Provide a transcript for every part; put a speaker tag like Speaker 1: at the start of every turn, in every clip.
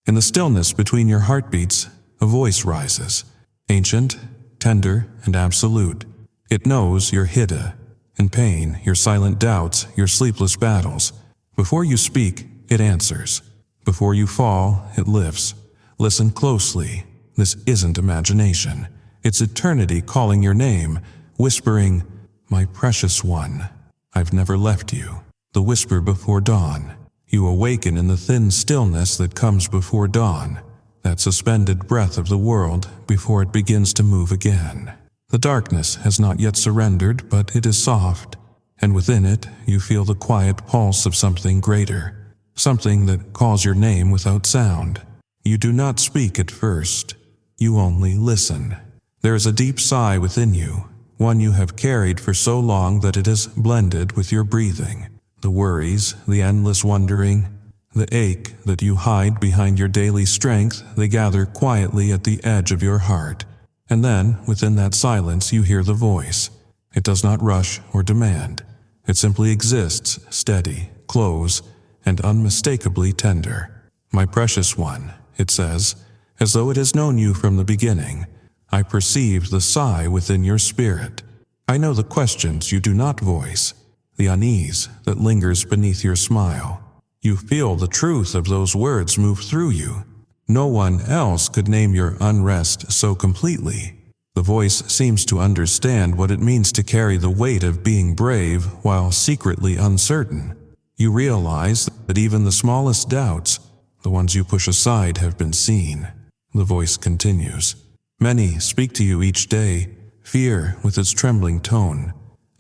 Speaker 1: In the stillness between your heartbeats, a voice rises, ancient, tender, and absolute. It knows your hidden in pain, your silent doubts, your sleepless battles. Before you speak, it answers. Before you fall, it lifts. Listen closely. This isn't imagination. It's eternity calling your name, whispering, "My precious one, I've never left you." The whisper before dawn. You awaken in the thin stillness that comes before dawn, that suspended breath of the world before it begins to move again. The darkness has not yet surrendered, but it is soft, and within it you feel the quiet pulse of something greater, something that calls your name without sound. You do not speak at first. You only listen. There is a deep sigh within you, one you have carried for so long that it has blended with your breathing. The worries, the endless wondering, the ache that you hide behind your daily strength, they gather quietly at the edge of your heart. And then, within that silence, you hear the voice. It does not rush or demand. It simply exists, steady, close, and unmistakably tender. "My precious one," it says, as though it has known you from the beginning. "I perceive the sigh within your spirit. I know the questions you do not voice, the unease that lingers beneath your smile. You feel the truth of those words move through you. No one else could name your unrest so completely. The voice seems to understand what it means to carry the weight of being brave while secretly uncertain. You realize that even the smallest doubts, the ones you push aside, have been seen." The voice continues. "Many speak to you each day, fear with its trembling tone,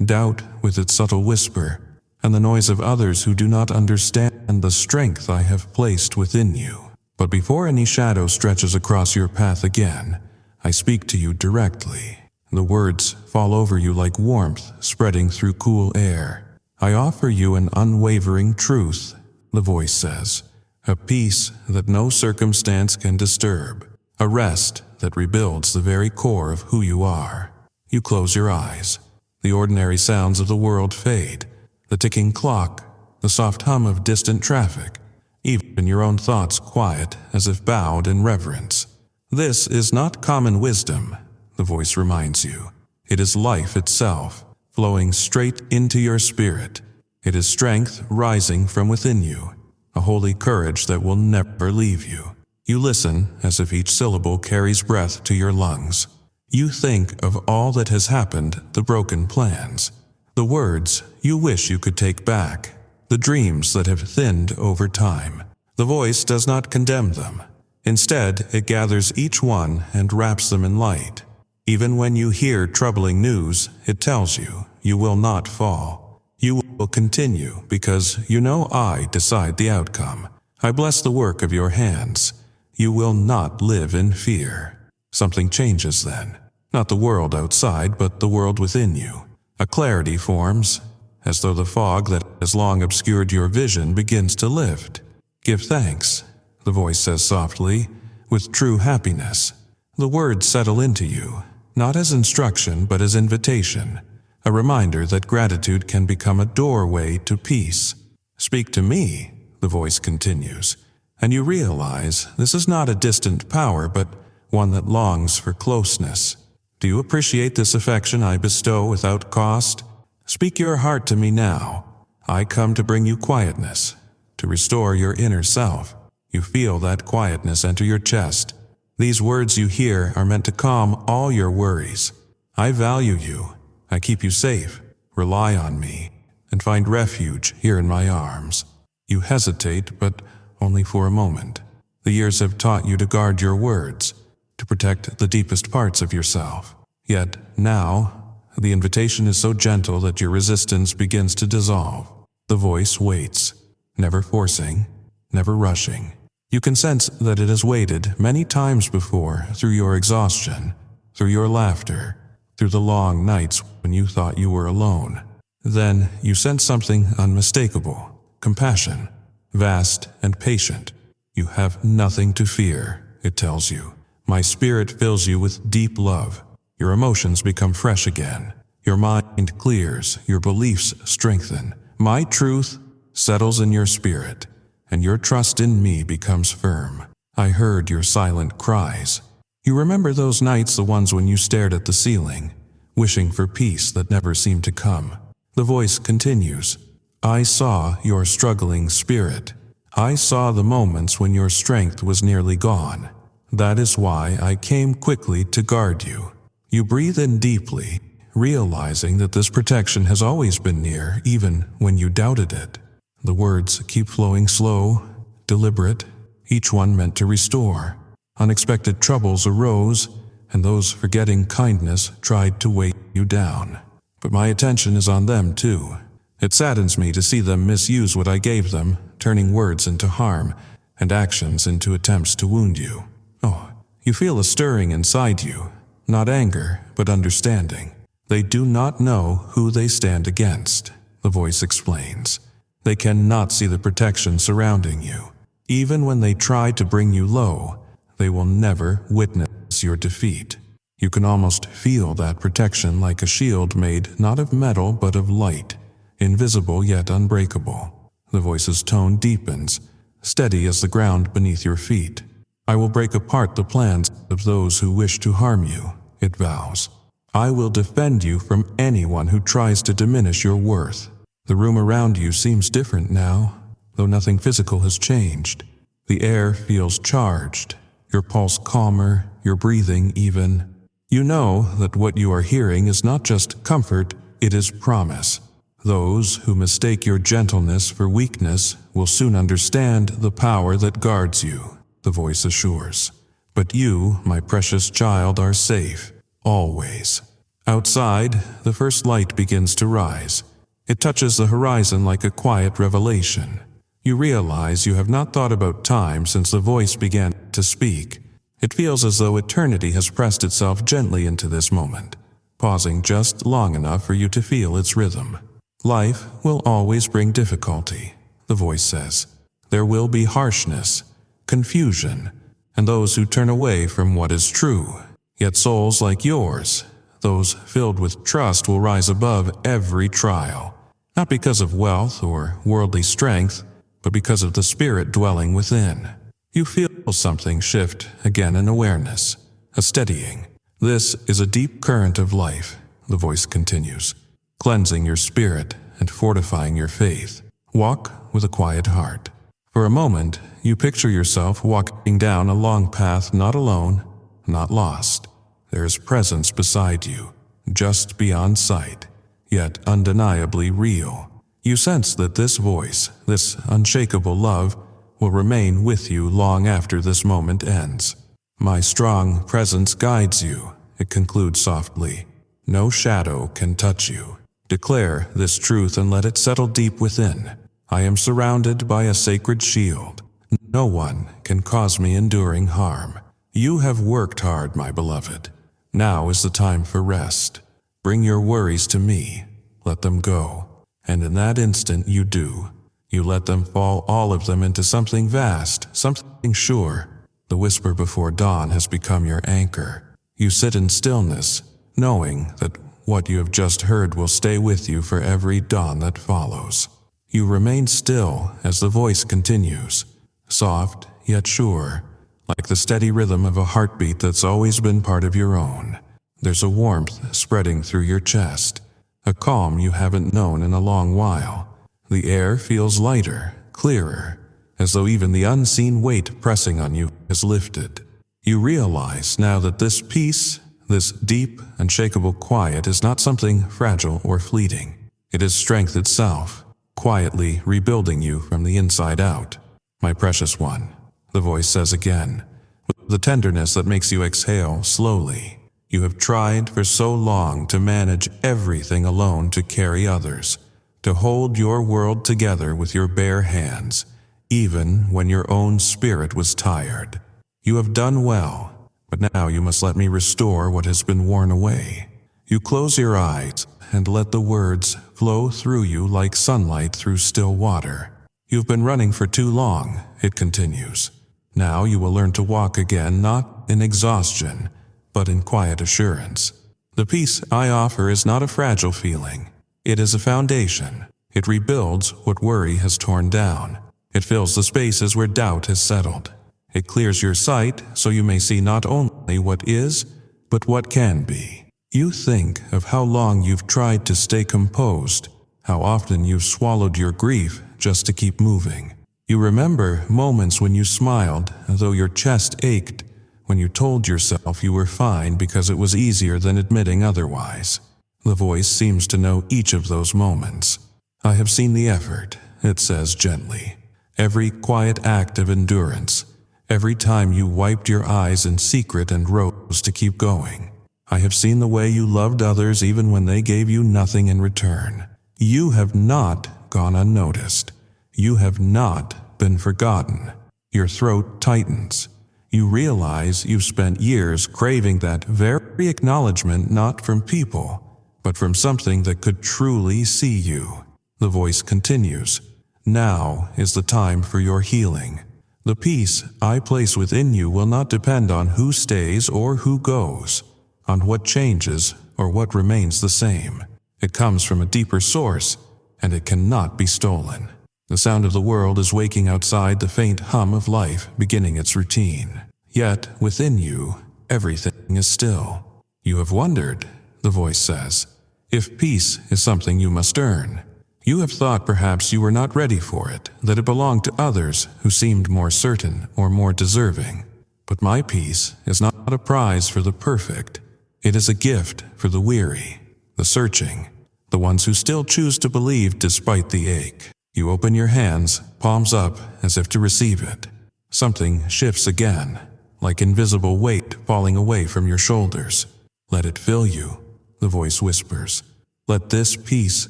Speaker 1: doubt with its subtle whisper, and the noise of others who do not understand the strength I have placed within you. But before any shadow stretches across your path again, I speak to you directly. The words fall over you like warmth spreading through cool air. I offer you an unwavering truth," the voice says, "a peace that no circumstance can disturb, a rest that rebuilds the very core of who you are." You close your eyes. The ordinary sounds of the world fade, the ticking clock, the soft hum of distant traffic, even your own thoughts quiet as if bowed in reverence. "This is not common wisdom," the voice reminds you. "It is life itself, flowing straight into your spirit. It is strength rising from within you, a holy courage that will never leave you." You listen as if each syllable carries breath to your lungs. You think of all that has happened, the broken plans, the words you wish you could take back, the dreams that have thinned over time. The voice does not condemn them. Instead, it gathers each one and wraps them in light. Even when you hear troubling news, it tells you, you will not fall. You will continue because you know I decide the outcome. I bless the work of your hands. You will not live in fear. Something changes then. Not the world outside, but the world within you. A clarity forms, as though the fog that has long obscured your vision begins to lift. "Give thanks," the voice says softly, with true happiness. The words settle into you, not as instruction but as invitation, a reminder that gratitude can become a doorway to peace. "Speak to me," the voice continues, and you realize this is not a distant power but one that longs for closeness. "Do you appreciate this affection I bestow without cost? Speak your heart to me now. I come to bring you quietness, to restore your inner self." You feel that quietness enter your chest. These words you hear are meant to calm all your worries. "I value you. I keep you safe. Rely on me, and find refuge here in my arms." You hesitate, but only for a moment. The years have taught you to guard your words, to protect the deepest parts of yourself. Yet now, the invitation is so gentle that your resistance begins to dissolve. The voice waits, never forcing, never rushing. You can sense that it has waited many times before, through your exhaustion, through your laughter, through the long nights when you thought you were alone. Then you sense something unmistakable, compassion, vast and patient. "You have nothing to fear," it tells you. "My spirit fills you with deep love. Your emotions become fresh again. Your mind clears, your beliefs strengthen. My truth settles in your spirit, and your trust in me becomes firm." I heard your silent cries. You remember those nights, the ones when you stared at the ceiling, wishing for peace that never seemed to come. The voice continues. I saw your struggling spirit. I saw the moments when your strength was nearly gone. That is why I came quickly to guard you. You breathe in deeply, realizing that this protection has always been near, even when you doubted it. The words keep flowing slow, deliberate, each one meant to restore. Unexpected troubles arose, and those forgetting kindness tried to weigh you down. But my attention is on them too. It saddens me to see them misuse what I gave them, turning words into harm and actions into attempts to wound you. Oh, you feel a stirring inside you, not anger, but understanding. They do not know who they stand against, the voice explains. They cannot see the protection surrounding you. Even when they try to bring you low, they will never witness your defeat. You can almost feel that protection like a shield made not of metal but of light, invisible yet unbreakable. The voice's tone deepens, steady as the ground beneath your feet. I will break apart the plans of those who wish to harm you, it vows. I will defend you from anyone who tries to diminish your worth. The room around you seems different now, though nothing physical has changed. The air feels charged, your pulse calmer, your breathing even. You know that what you are hearing is not just comfort, it is promise. Those who mistake your gentleness for weakness will soon understand the power that guards you, the voice assures. But you, my precious child, are safe, always. Outside, the first light begins to rise. It touches the horizon like a quiet revelation. You realize you have not thought about time since the voice began to speak. It feels as though eternity has pressed itself gently into this moment, pausing just long enough for you to feel its rhythm. Life will always bring difficulty, the voice says. There will be harshness, confusion, and those who turn away from what is true. Yet souls like yours, those filled with trust, will rise above every trial, not because of wealth or worldly strength, but because of the spirit dwelling within. You feel something shift again in awareness, a steadying. This is a deep current of life, the voice continues, cleansing your spirit and fortifying your faith. Walk with a quiet heart. For a moment, you picture yourself walking down a long path, not alone, not lost. There is presence beside you, just beyond sight, yet undeniably real. You sense that this voice, this unshakable love, will remain with you long after this moment ends. My strong presence guides you, it concludes softly. No shadow can touch you. Declare this truth and let it settle deep within. I am surrounded by a sacred shield. No one can cause me enduring harm. You have worked hard, my beloved. Now is the time for rest. Bring your worries to me. Let them go. And in that instant you do. You let them fall, all of them, into something vast, something sure. The whisper before dawn has become your anchor. You sit in stillness, knowing that what you have just heard will stay with you for every dawn that follows. You remain still as the voice continues, soft yet sure, like the steady rhythm of a heartbeat that's always been part of your own. There's a warmth spreading through your chest, a calm you haven't known in a long while. The air feels lighter, clearer, as though even the unseen weight pressing on you has lifted. You realize now that this peace, this deep, unshakable quiet is not something fragile or fleeting. It is strength itself, quietly rebuilding you from the inside out. My precious one, the voice says again, with the tenderness that makes you exhale slowly. You have tried for so long to manage everything alone, to carry others, to hold your world together with your bare hands, even when your own spirit was tired. You have done well, but now you must let me restore what has been worn away. You close your eyes and let the words flow through you like sunlight through still water. You've been running for too long, it continues. Now you will learn to walk again, not in exhaustion, but in quiet assurance. The peace I offer is not a fragile feeling. It is a foundation. It rebuilds what worry has torn down. It fills the spaces where doubt has settled. It clears your sight so you may see not only what is, but what can be. You think of how long you've tried to stay composed, how often you've swallowed your grief just to keep moving. You remember moments when you smiled, though your chest ached, when you told yourself you were fine because it was easier than admitting otherwise. The voice seems to know each of those moments. I have seen the effort, it says gently. Every quiet act of endurance. Every time you wiped your eyes in secret and rose to keep going. I have seen the way you loved others even when they gave you nothing in return. You have not gone unnoticed. You have not been forgotten. Your throat tightens. You realize you've spent years craving that very acknowledgement not from people, but from something that could truly see you. The voice continues. Now is the time for your healing. The peace I place within you will not depend on who stays or who goes, on what changes or what remains the same. It comes from a deeper source, and it cannot be stolen. The sound of the world is waking outside the faint hum of life beginning its routine. Yet, within you, everything is still. You have wondered, the voice says, if peace is something you must earn. You have thought perhaps you were not ready for it, that it belonged to others who seemed more certain or more deserving. But my peace is not a prize for the perfect. It is a gift for the weary, the searching, the ones who still choose to believe despite the ache. You open your hands, palms up, as if to receive it. Something shifts again, like invisible weight falling away from your shoulders. Let it fill you, the voice whispers. Let this peace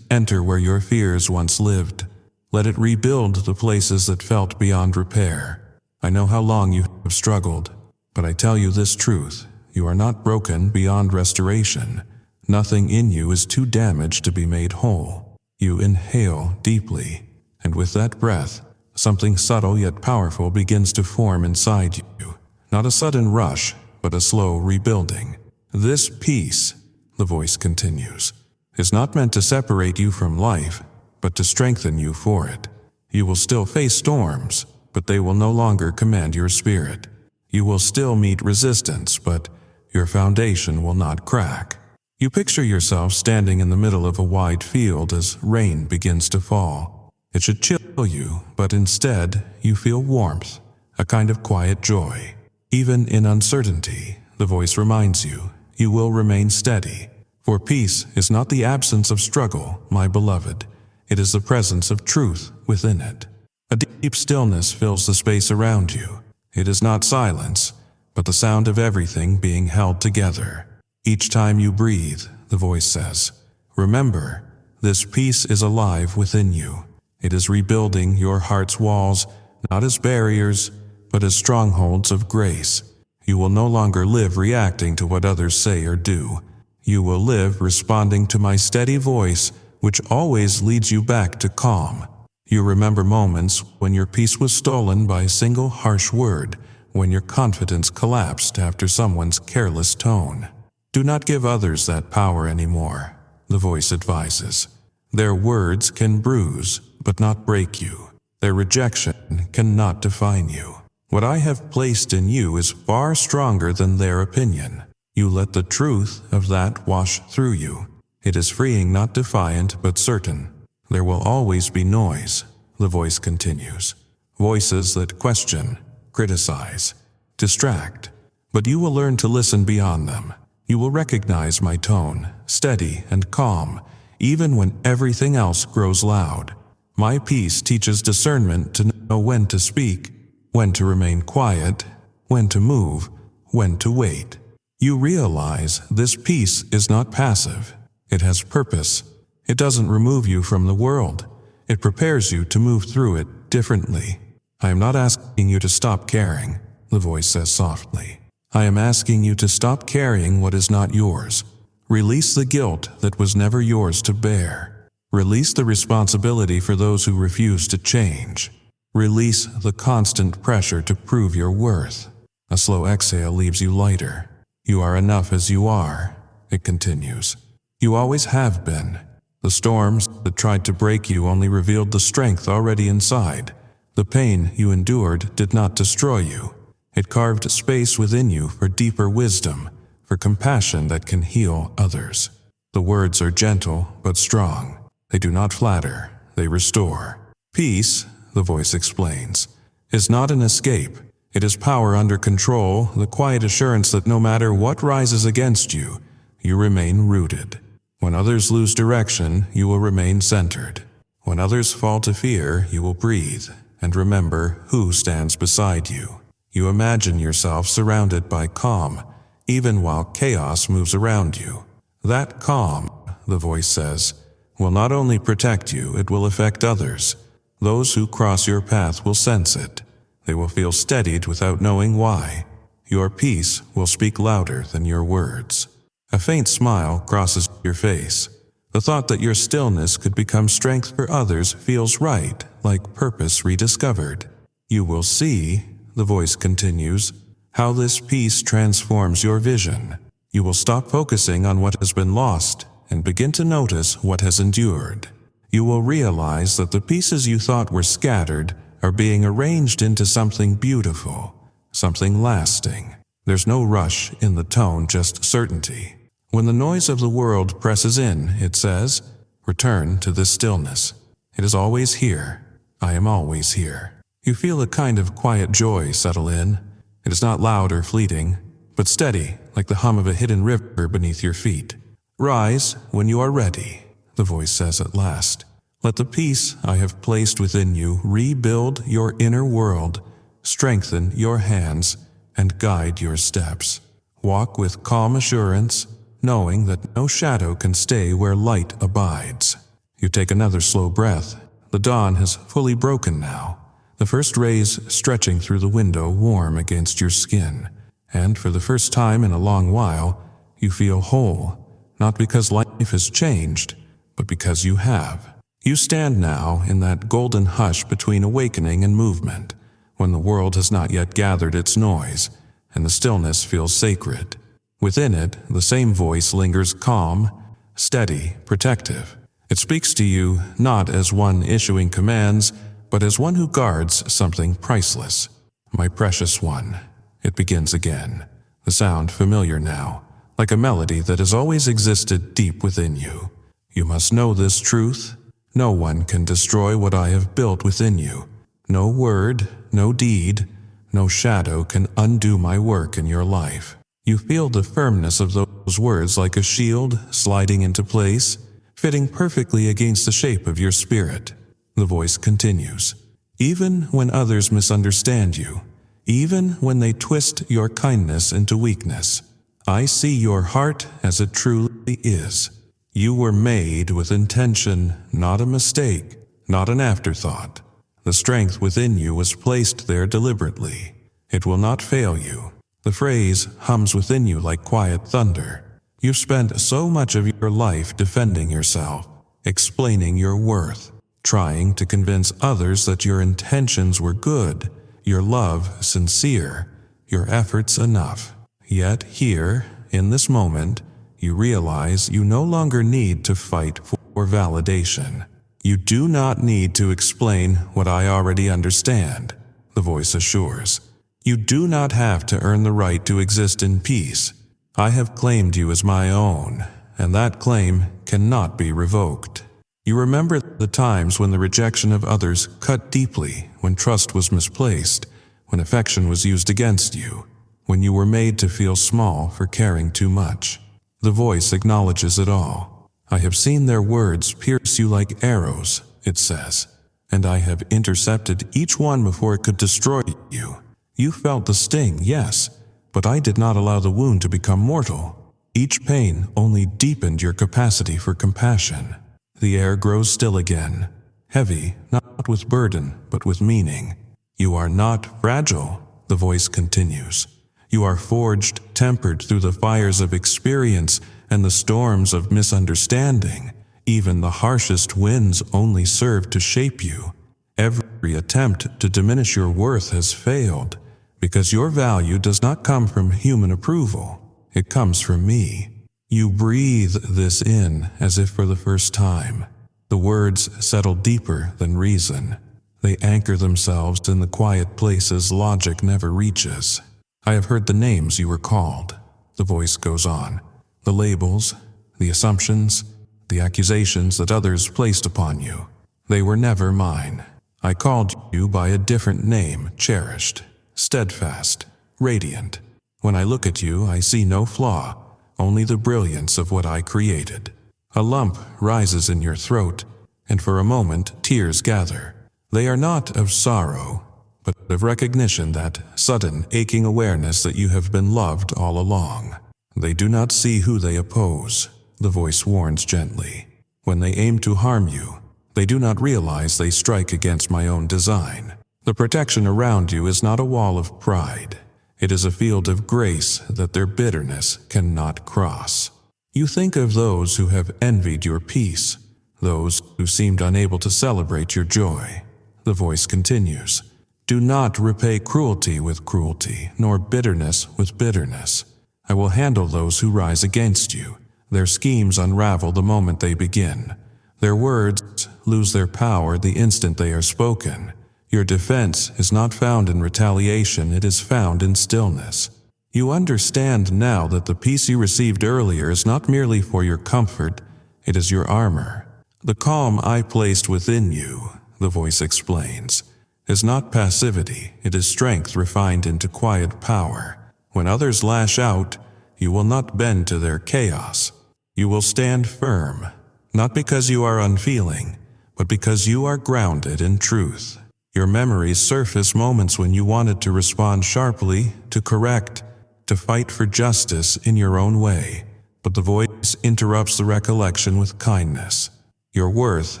Speaker 1: enter where your fears once lived. Let it rebuild the places that felt beyond repair. I know how long you have struggled, but I tell you this truth. You are not broken beyond restoration. Nothing in you is too damaged to be made whole. You inhale deeply, and with that breath, something subtle yet powerful begins to form inside you. Not a sudden rush, but a slow rebuilding. This peace, the voice continues, is not meant to separate you from life, but to strengthen you for it. You will still face storms, but they will no longer command your spirit. You will still meet resistance, but your foundation will not crack. You picture yourself standing in the middle of a wide field as rain begins to fall. It should chill you, but instead you feel warmth, a kind of quiet joy. Even in uncertainty, the voice reminds you, you will remain steady. For peace is not the absence of struggle, my beloved. It is the presence of truth within it. A deep stillness fills the space around you. It is not silence, but the sound of everything being held together. Each time you breathe, the voice says, remember, this peace is alive within you. It is rebuilding your heart's walls, not as barriers, but as strongholds of grace. You will no longer live reacting to what others say or do. You will live responding to my steady voice, which always leads you back to calm. You remember moments when your peace was stolen by a single harsh word, when your confidence collapsed after someone's careless tone. Do not give others that power anymore, the voice advises. Their words can bruise, but not break you. Their rejection cannot define you. What I have placed in you is far stronger than their opinion. You let the truth of that wash through you. It is freeing, not defiant, but certain. There will always be noise, the voice continues. Voices that question, criticize, distract. But you will learn to listen beyond them. You will recognize my tone, steady and calm, even when everything else grows loud. My peace teaches discernment to know when to speak, when to remain quiet, when to move, when to wait. You realize this peace is not passive. It has purpose. It doesn't remove you from the world. It prepares you to move through it differently. I am not asking you to stop caring, the voice says softly. I am asking you to stop carrying what is not yours. Release the guilt that was never yours to bear. Release the responsibility for those who refuse to change. Release the constant pressure to prove your worth. A slow exhale leaves you lighter. You are enough as you are, it continues. You always have been. The storms that tried to break you only revealed the strength already inside. The pain you endured did not destroy you. It carved space within you for deeper wisdom, for compassion that can heal others. The words are gentle but strong. They do not flatter, they restore. Peace, the voice explains, is not an escape. It is power under control, the quiet assurance that no matter what rises against you, you remain rooted. When others lose direction, you will remain centered. When others fall to fear, you will breathe and remember who stands beside you. You imagine yourself surrounded by calm, even while chaos moves around you. That calm, the voice says, will not only protect you, it will affect others. Those who cross your path will sense it. They will feel steadied without knowing why. Your peace will speak louder than your words. A faint smile crosses your face. The thought that your stillness could become strength for others feels right, like purpose rediscovered. You will see, the voice continues, how this peace transforms your vision. You will stop focusing on what has been lost and begin to notice what has endured. You will realize that the pieces you thought were scattered are being arranged into something beautiful, something lasting. There's no rush in the tone, just certainty. When the noise of the world presses in, it says, return to this stillness. It is always here. I am always here. You feel a kind of quiet joy settle in. It is not loud or fleeting, but steady, like the hum of a hidden river beneath your feet. Rise when you are ready, the voice says at last. Let the peace I have placed within you rebuild your inner world, strengthen your hands, and guide your steps. Walk with calm assurance, knowing that no shadow can stay where light abides. You take another slow breath. The dawn has fully broken now. The first rays stretching through the window warm against your skin. And for the first time in a long while, you feel whole, not because life has changed, but because you have. You stand now in that golden hush between awakening and movement, when the world has not yet gathered its noise, and the stillness feels sacred. Within it, the same voice lingers calm, steady, protective. It speaks to you not as one issuing commands, but as one who guards something priceless. My precious one, it begins again, the sound familiar now, like a melody that has always existed deep within you. You must know this truth. No one can destroy what I have built within you. No word, no deed, no shadow can undo my work in your life. You feel the firmness of those words like a shield sliding into place, fitting perfectly against the shape of your spirit. The voice continues. Even when others misunderstand you, even when they twist your kindness into weakness, I see your heart as it truly is. You were made with intention, not a mistake, not an afterthought. The strength within you was placed there deliberately. It will not fail you. The phrase hums within you like quiet thunder. You've spent so much of your life defending yourself, explaining your worth, trying to convince others that your intentions were good, your love sincere, your efforts enough. Yet here, in this moment, you realize you no longer need to fight for validation. You do not need to explain what I already understand, the voice assures. You do not have to earn the right to exist in peace. I have claimed you as my own, and that claim cannot be revoked. You remember the times when the rejection of others cut deeply, when trust was misplaced, when affection was used against you, when you were made to feel small for caring too much. The voice acknowledges it all. I have seen their words pierce you like arrows, it says, and I have intercepted each one before it could destroy you. You felt the sting, yes, but I did not allow the wound to become mortal. Each pain only deepened your capacity for compassion. The air grows still again, heavy, not with burden, but with meaning. You are not fragile, the voice continues. You are forged, tempered through the fires of experience and the storms of misunderstanding. Even the harshest winds only serve to shape you. Every attempt to diminish your worth has failed, because your value does not come from human approval. It comes from me. You breathe this in as if for the first time. The words settle deeper than reason. They anchor themselves in the quiet places logic never reaches. I have heard the names you were called, the voice goes on, the labels, the assumptions, the accusations that others placed upon you. They were never mine. I called you by a different name, cherished, steadfast, radiant. When I look at you, I see no flaw, only the brilliance of what I created. A lump rises in your throat, and for a moment tears gather. They are not of sorrow, but of recognition, that sudden, aching awareness that you have been loved all along. They do not see who they oppose, the voice warns gently. When they aim to harm you, they do not realize they strike against my own design. The protection around you is not a wall of pride. It is a field of grace that their bitterness cannot cross. You think of those who have envied your peace, those who seemed unable to celebrate your joy. The voice continues, do not repay cruelty with cruelty, nor bitterness with bitterness. I will handle those who rise against you. Their schemes unravel the moment they begin. Their words lose their power the instant they are spoken. Your defense is not found in retaliation, it is found in stillness. You understand now that the peace you received earlier is not merely for your comfort, it is your armor. The calm I placed within you, the voice explains, is not passivity, it is strength refined into quiet power. When others lash out, you will not bend to their chaos. You will stand firm, not because you are unfeeling, but because you are grounded in truth. Your memories surface moments when you wanted to respond sharply, to correct, to fight for justice in your own way, but the voice interrupts the recollection with kindness. Your worth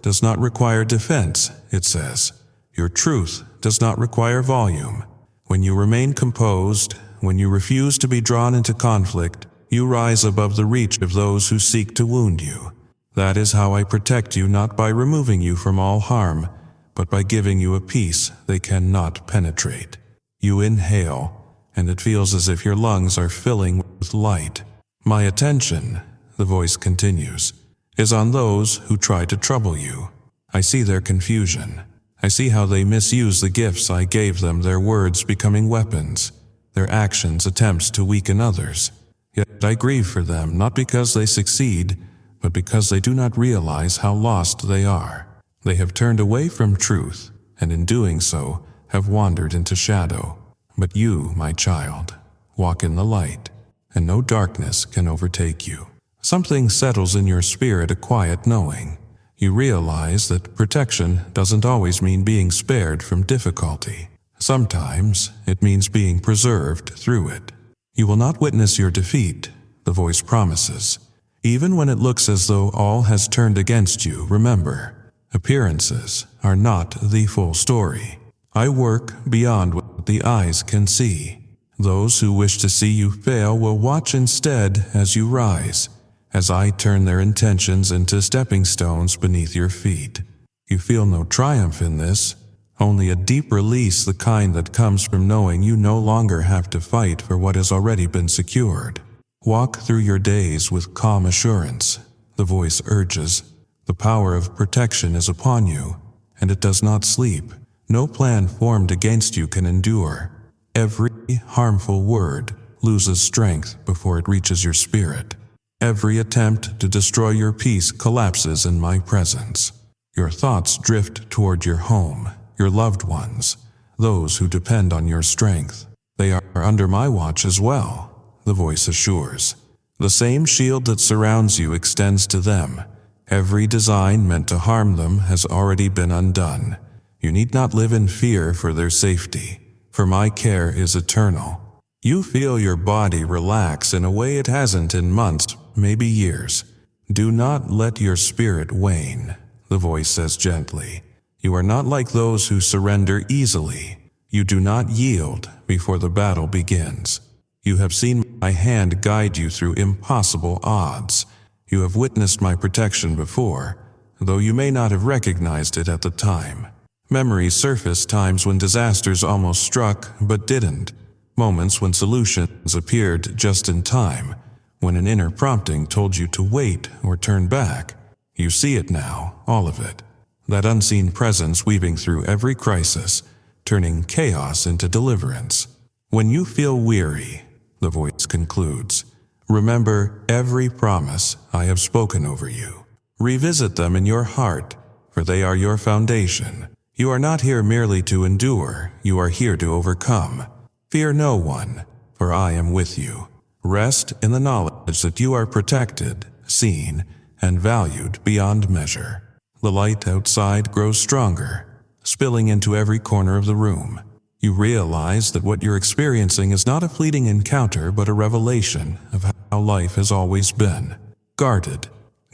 Speaker 1: does not require defense, it says. Your truth does not require volume. When you remain composed, when you refuse to be drawn into conflict, you rise above the reach of those who seek to wound you. That is how I protect you, not by removing you from all harm, but by giving you a peace they cannot penetrate. You inhale, and it feels as if your lungs are filling with light. My attention, the voice continues, is on those who try to trouble you. I see their confusion. I see how they misuse the gifts I gave them, their words becoming weapons, their actions attempts to weaken others. Yet I grieve for them, not because they succeed, but because they do not realize how lost they are. They have turned away from truth, and in doing so, have wandered into shadow. But you, my child, walk in the light, and no darkness can overtake you. Something settles in your spirit, a quiet knowing. You realize that protection doesn't always mean being spared from difficulty. Sometimes it means being preserved through it. You will not witness your defeat, the voice promises. Even when it looks as though all has turned against you, remember, appearances are not the full story. I work beyond what the eyes can see. Those who wish to see you fail will watch instead as you rise, as I turn their intentions into stepping stones beneath your feet. You feel no triumph in this, only a deep release, the kind that comes from knowing you no longer have to fight for what has already been secured. Walk through your days with calm assurance, the voice urges. The power of protection is upon you, and it does not sleep. No plan formed against you can endure. Every harmful word loses strength before it reaches your spirit. Every attempt to destroy your peace collapses in my presence. Your thoughts drift toward your home, your loved ones, those who depend on your strength. They are under my watch as well, the voice assures. The same shield that surrounds you extends to them. Every design meant to harm them has already been undone. You need not live in fear for their safety, for my care is eternal. You feel your body relax in a way it hasn't in months, maybe years. Do not let your spirit wane, the voice says gently. You are not like those who surrender easily. You do not yield before the battle begins. You have seen my hand guide you through impossible odds. You have witnessed my protection before, though you may not have recognized it at the time. Memories surface times when disasters almost struck but didn't. Moments when solutions appeared just in time, when an inner prompting told you to wait or turn back. You see it now, all of it. that unseen presence weaving through every crisis, turning chaos into deliverance. When you feel weary, the voice concludes, remember every promise I have spoken over you. Revisit them in your heart, for they are your foundation. You are not here merely to endure, you are here to overcome. Fear no one, for I am with you. Rest in the knowledge that you are protected, seen, and valued beyond measure. The light outside grows stronger, spilling into every corner of the room. You realize that what you're experiencing is not a fleeting encounter but a revelation of how life has always been. Guarded,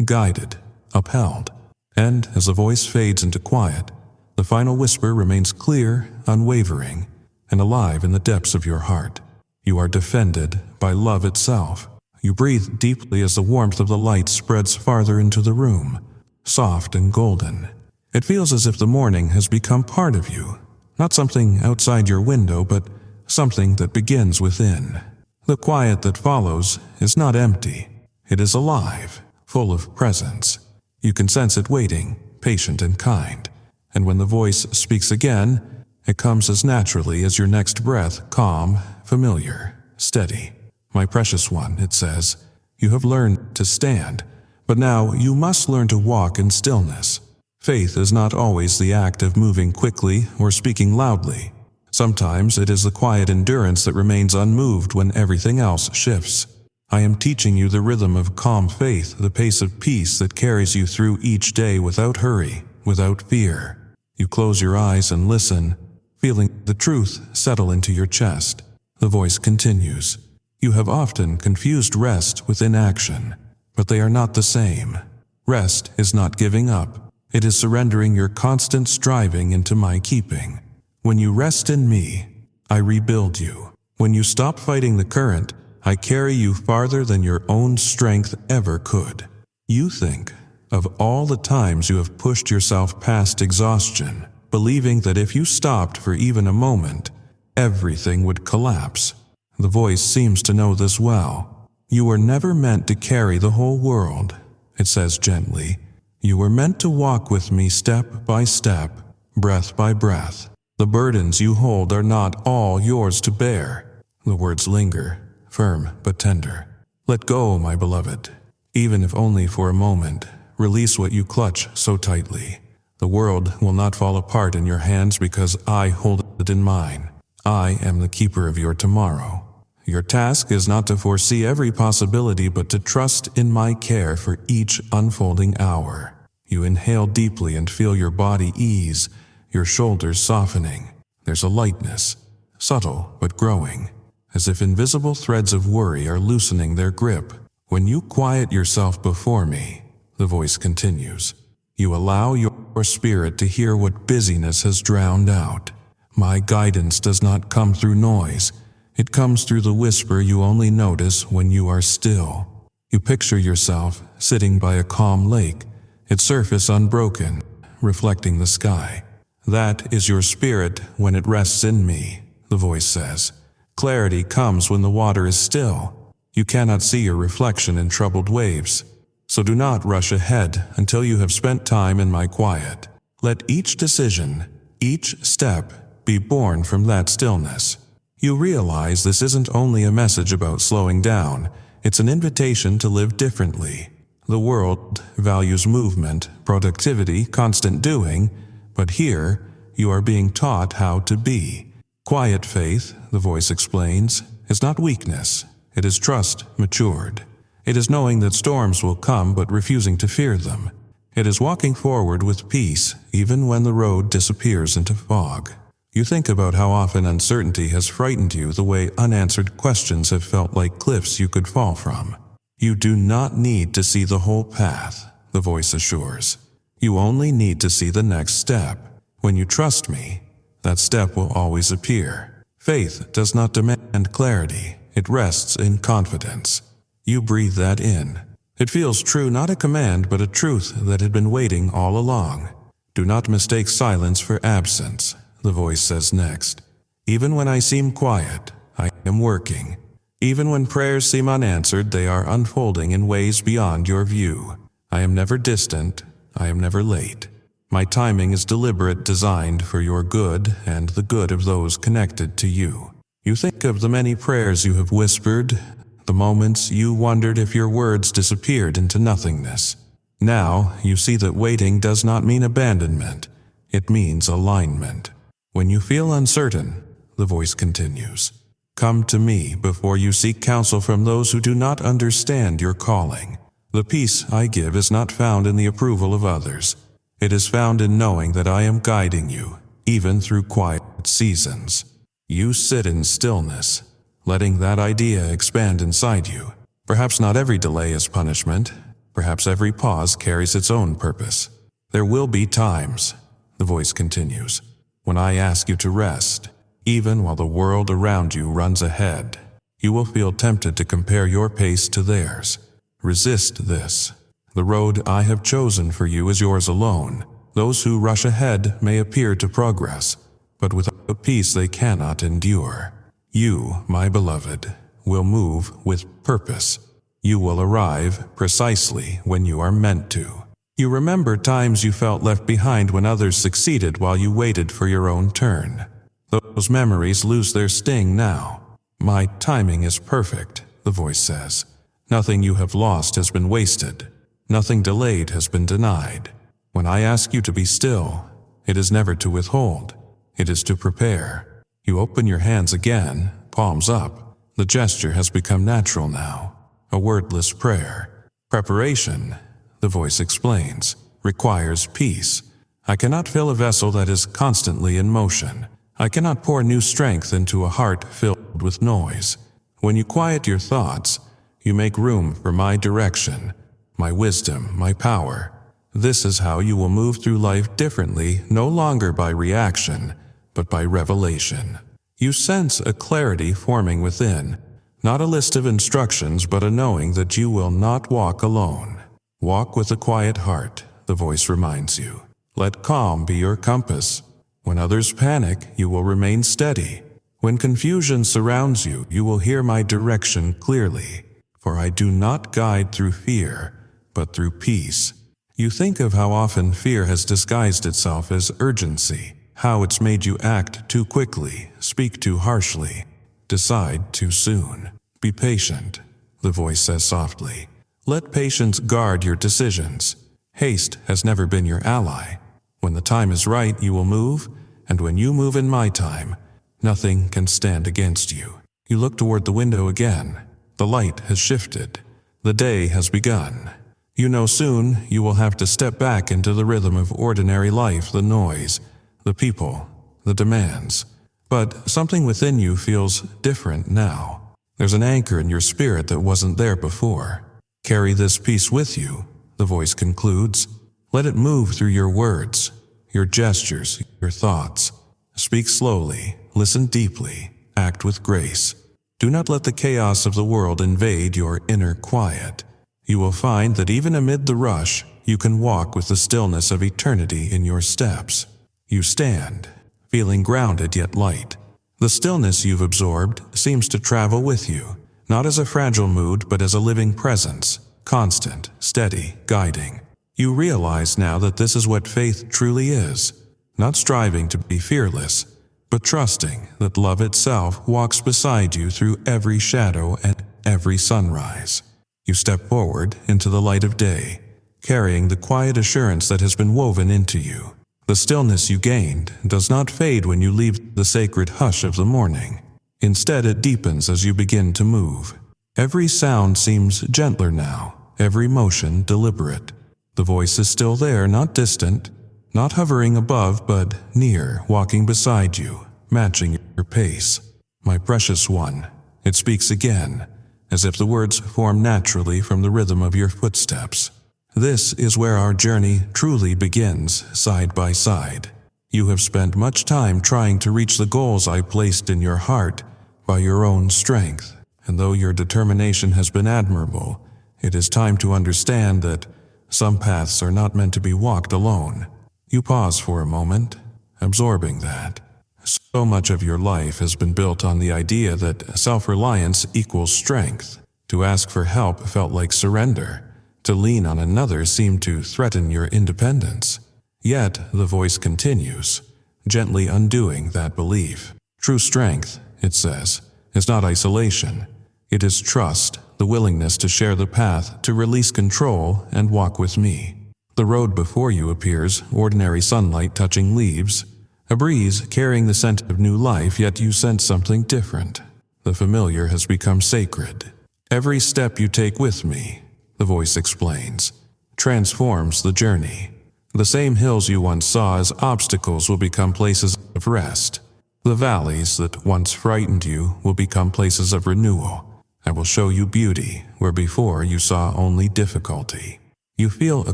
Speaker 1: guided, upheld. And as the voice fades into quiet, the final whisper remains clear, unwavering, and alive in the depths of your heart. You are defended by love itself. You breathe deeply as the warmth of the light spreads farther into the room, soft and golden. It feels as if the morning has become part of you, not something outside your window, but something that begins within. The quiet that follows is not empty. It is alive, full of presence. You can sense it waiting, patient and kind. And when the voice speaks again, it comes as naturally as your next breath, calm, familiar, steady. My precious one, it says, you have learned to stand, but now you must learn to walk in stillness. Faith is not always the act of moving quickly or speaking loudly. Sometimes it is the quiet endurance that remains unmoved when everything else shifts. I am teaching you the rhythm of calm faith, the pace of peace that carries you through each day without hurry, without fear. You close your eyes and listen, feeling the truth settle into your chest. The voice continues. You have often confused rest with inaction, but they are not the same. Rest is not giving up. It is surrendering your constant striving into my keeping. When you rest in me, I rebuild you. When you stop fighting the current, I carry you farther than your own strength ever could. You think of all the times you have pushed yourself past exhaustion, believing that if you stopped for even a moment, everything would collapse. The voice seems to know this well. You were never meant to carry the whole world, it says gently. You were meant to walk with me step by step, breath by breath. The burdens you hold are not all yours to bear. The words linger, firm but tender. Let go, my beloved. Even if only for a moment, release what you clutch so tightly. The world will not fall apart in your hands because I hold it in mine. I am the keeper of your tomorrow. Your task is not to foresee every possibility, but to trust in my care for each unfolding hour. You inhale deeply and feel your body ease, your shoulders softening. There's a lightness, subtle but growing, as if invisible threads of worry are loosening their grip. When you quiet yourself before me, the voice continues, you allow your spirit to hear what busyness has drowned out. My guidance does not come through noise. It comes through the whisper you only notice when you are still. You picture yourself sitting by a calm lake, its surface unbroken, reflecting the sky. That is your spirit when it rests in me, the voice says. Clarity comes when the water is still. You cannot see your reflection in troubled waves. So do not rush ahead until you have spent time in my quiet. Let each decision, each step, be born from that stillness. You realize this isn't only a message about slowing down, it's an invitation to live differently. The world values movement, productivity, constant doing, but here you are being taught how to be. Quiet faith, the voice explains, is not weakness, it is trust matured. It is knowing that storms will come but refusing to fear them. It is walking forward with peace even when the road disappears into fog. You think about how often uncertainty has frightened you the way unanswered questions have felt like cliffs you could fall from. You do not need to see the whole path, the voice assures. You only need to see the next step. When you trust me, that step will always appear. Faith does not demand clarity, it rests in confidence. You breathe that in. It feels true, not a command, but a truth that had been waiting all along. Do not mistake silence for absence, the voice says next. Even when I seem quiet, I am working. Even when prayers seem unanswered, they are unfolding in ways beyond your view. I am never distant. I am never late. My timing is deliberate, designed for your good and the good of those connected to you. You think of the many prayers you have whispered, the moments you wondered if your words disappeared into nothingness. Now you see that waiting does not mean abandonment, it means alignment. When you feel uncertain, the voice continues, come to me before you seek counsel from those who do not understand your calling. The peace I give is not found in the approval of others. It is found in knowing that I am guiding you, even through quiet seasons. You sit in stillness, letting that idea expand inside you. Perhaps not every delay is punishment. Perhaps every pause carries its own purpose. There will be times, the voice continues, when I ask you to rest, even while the world around you runs ahead. You will feel tempted to compare your pace to theirs. Resist this. The road I have chosen for you is yours alone. Those who rush ahead may appear to progress, but without peace they cannot endure. You, my beloved, will move with purpose. You will arrive precisely when you are meant to. You remember times you felt left behind when others succeeded while you waited for your own turn. Those memories lose their sting now. My timing is perfect, the voice says. Nothing you have lost has been wasted. Nothing delayed has been denied. When I ask you to be still, it is never to withhold. It is to prepare. You open your hands again, palms up. The gesture has become natural now, a wordless prayer. Preparation, the voice explains, requires peace. I cannot fill a vessel that is constantly in motion. I cannot pour new strength into a heart filled with noise. When you quiet your thoughts, you make room for my direction, my wisdom, my power. This is how you will move through life differently, no longer by reaction, but by revelation. You sense a clarity forming within, not a list of instructions, but a knowing that you will not walk alone. Walk with a quiet heart, the voice reminds you. Let calm be your compass. When others panic, you will remain steady. When confusion surrounds you, you will hear my direction clearly. For I do not guide through fear, but through peace. You think of how often fear has disguised itself as urgency, how it's made you act too quickly, speak too harshly, decide too soon. Be patient, the voice says softly. Let patience guard your decisions. Haste has never been your ally. When the time is right, you will move, and when you move in my time, nothing can stand against you. You look toward the window again. The light has shifted. The day has begun. You know soon you will have to step back into the rhythm of ordinary life, the noise, the people, the demands. But something within you feels different now. There's an anchor in your spirit that wasn't there before. Carry this peace with you, the voice concludes. Let it move through your words, your gestures, your thoughts. Speak slowly, listen deeply, act with grace. Do not let the chaos of the world invade your inner quiet. You will find that even amid the rush, you can walk with the stillness of eternity in your steps. You stand, feeling grounded yet light. The stillness you've absorbed seems to travel with you, not as a fragile mood but as a living presence, constant, steady, guiding. You realize now that this is what faith truly is, not striving to be fearless, but trusting that love itself walks beside you through every shadow and every sunrise. You step forward into the light of day, carrying the quiet assurance that has been woven into you. The stillness you gained does not fade when you leave the sacred hush of the morning. Instead, it deepens as you begin to move. Every sound seems gentler now, every motion deliberate. The voice is still there, not distant, not hovering above, but near, walking beside you, matching your pace. My precious one, it speaks again, as if the words form naturally from the rhythm of your footsteps. This is where our journey truly begins, side by side. You have spent much time trying to reach the goals I placed in your heart by your own strength, and though your determination has been admirable, it is time to understand that some paths are not meant to be walked alone. You pause for a moment, absorbing that. So much of your life has been built on the idea that self-reliance equals strength. To ask for help felt like surrender. To lean on another seemed to threaten your independence. Yet the voice continues, gently undoing that belief. True strength, it says, is not isolation. It is trust, the willingness to share the path, to release control and walk with me. The road before you appears ordinary sunlight touching leaves, a breeze carrying the scent of new life, yet you sense something different. The familiar has become sacred. Every step you take with me, the voice explains, transforms the journey. The same hills you once saw as obstacles will become places of rest. The valleys that once frightened you will become places of renewal. I will show you beauty where before you saw only difficulty. You feel a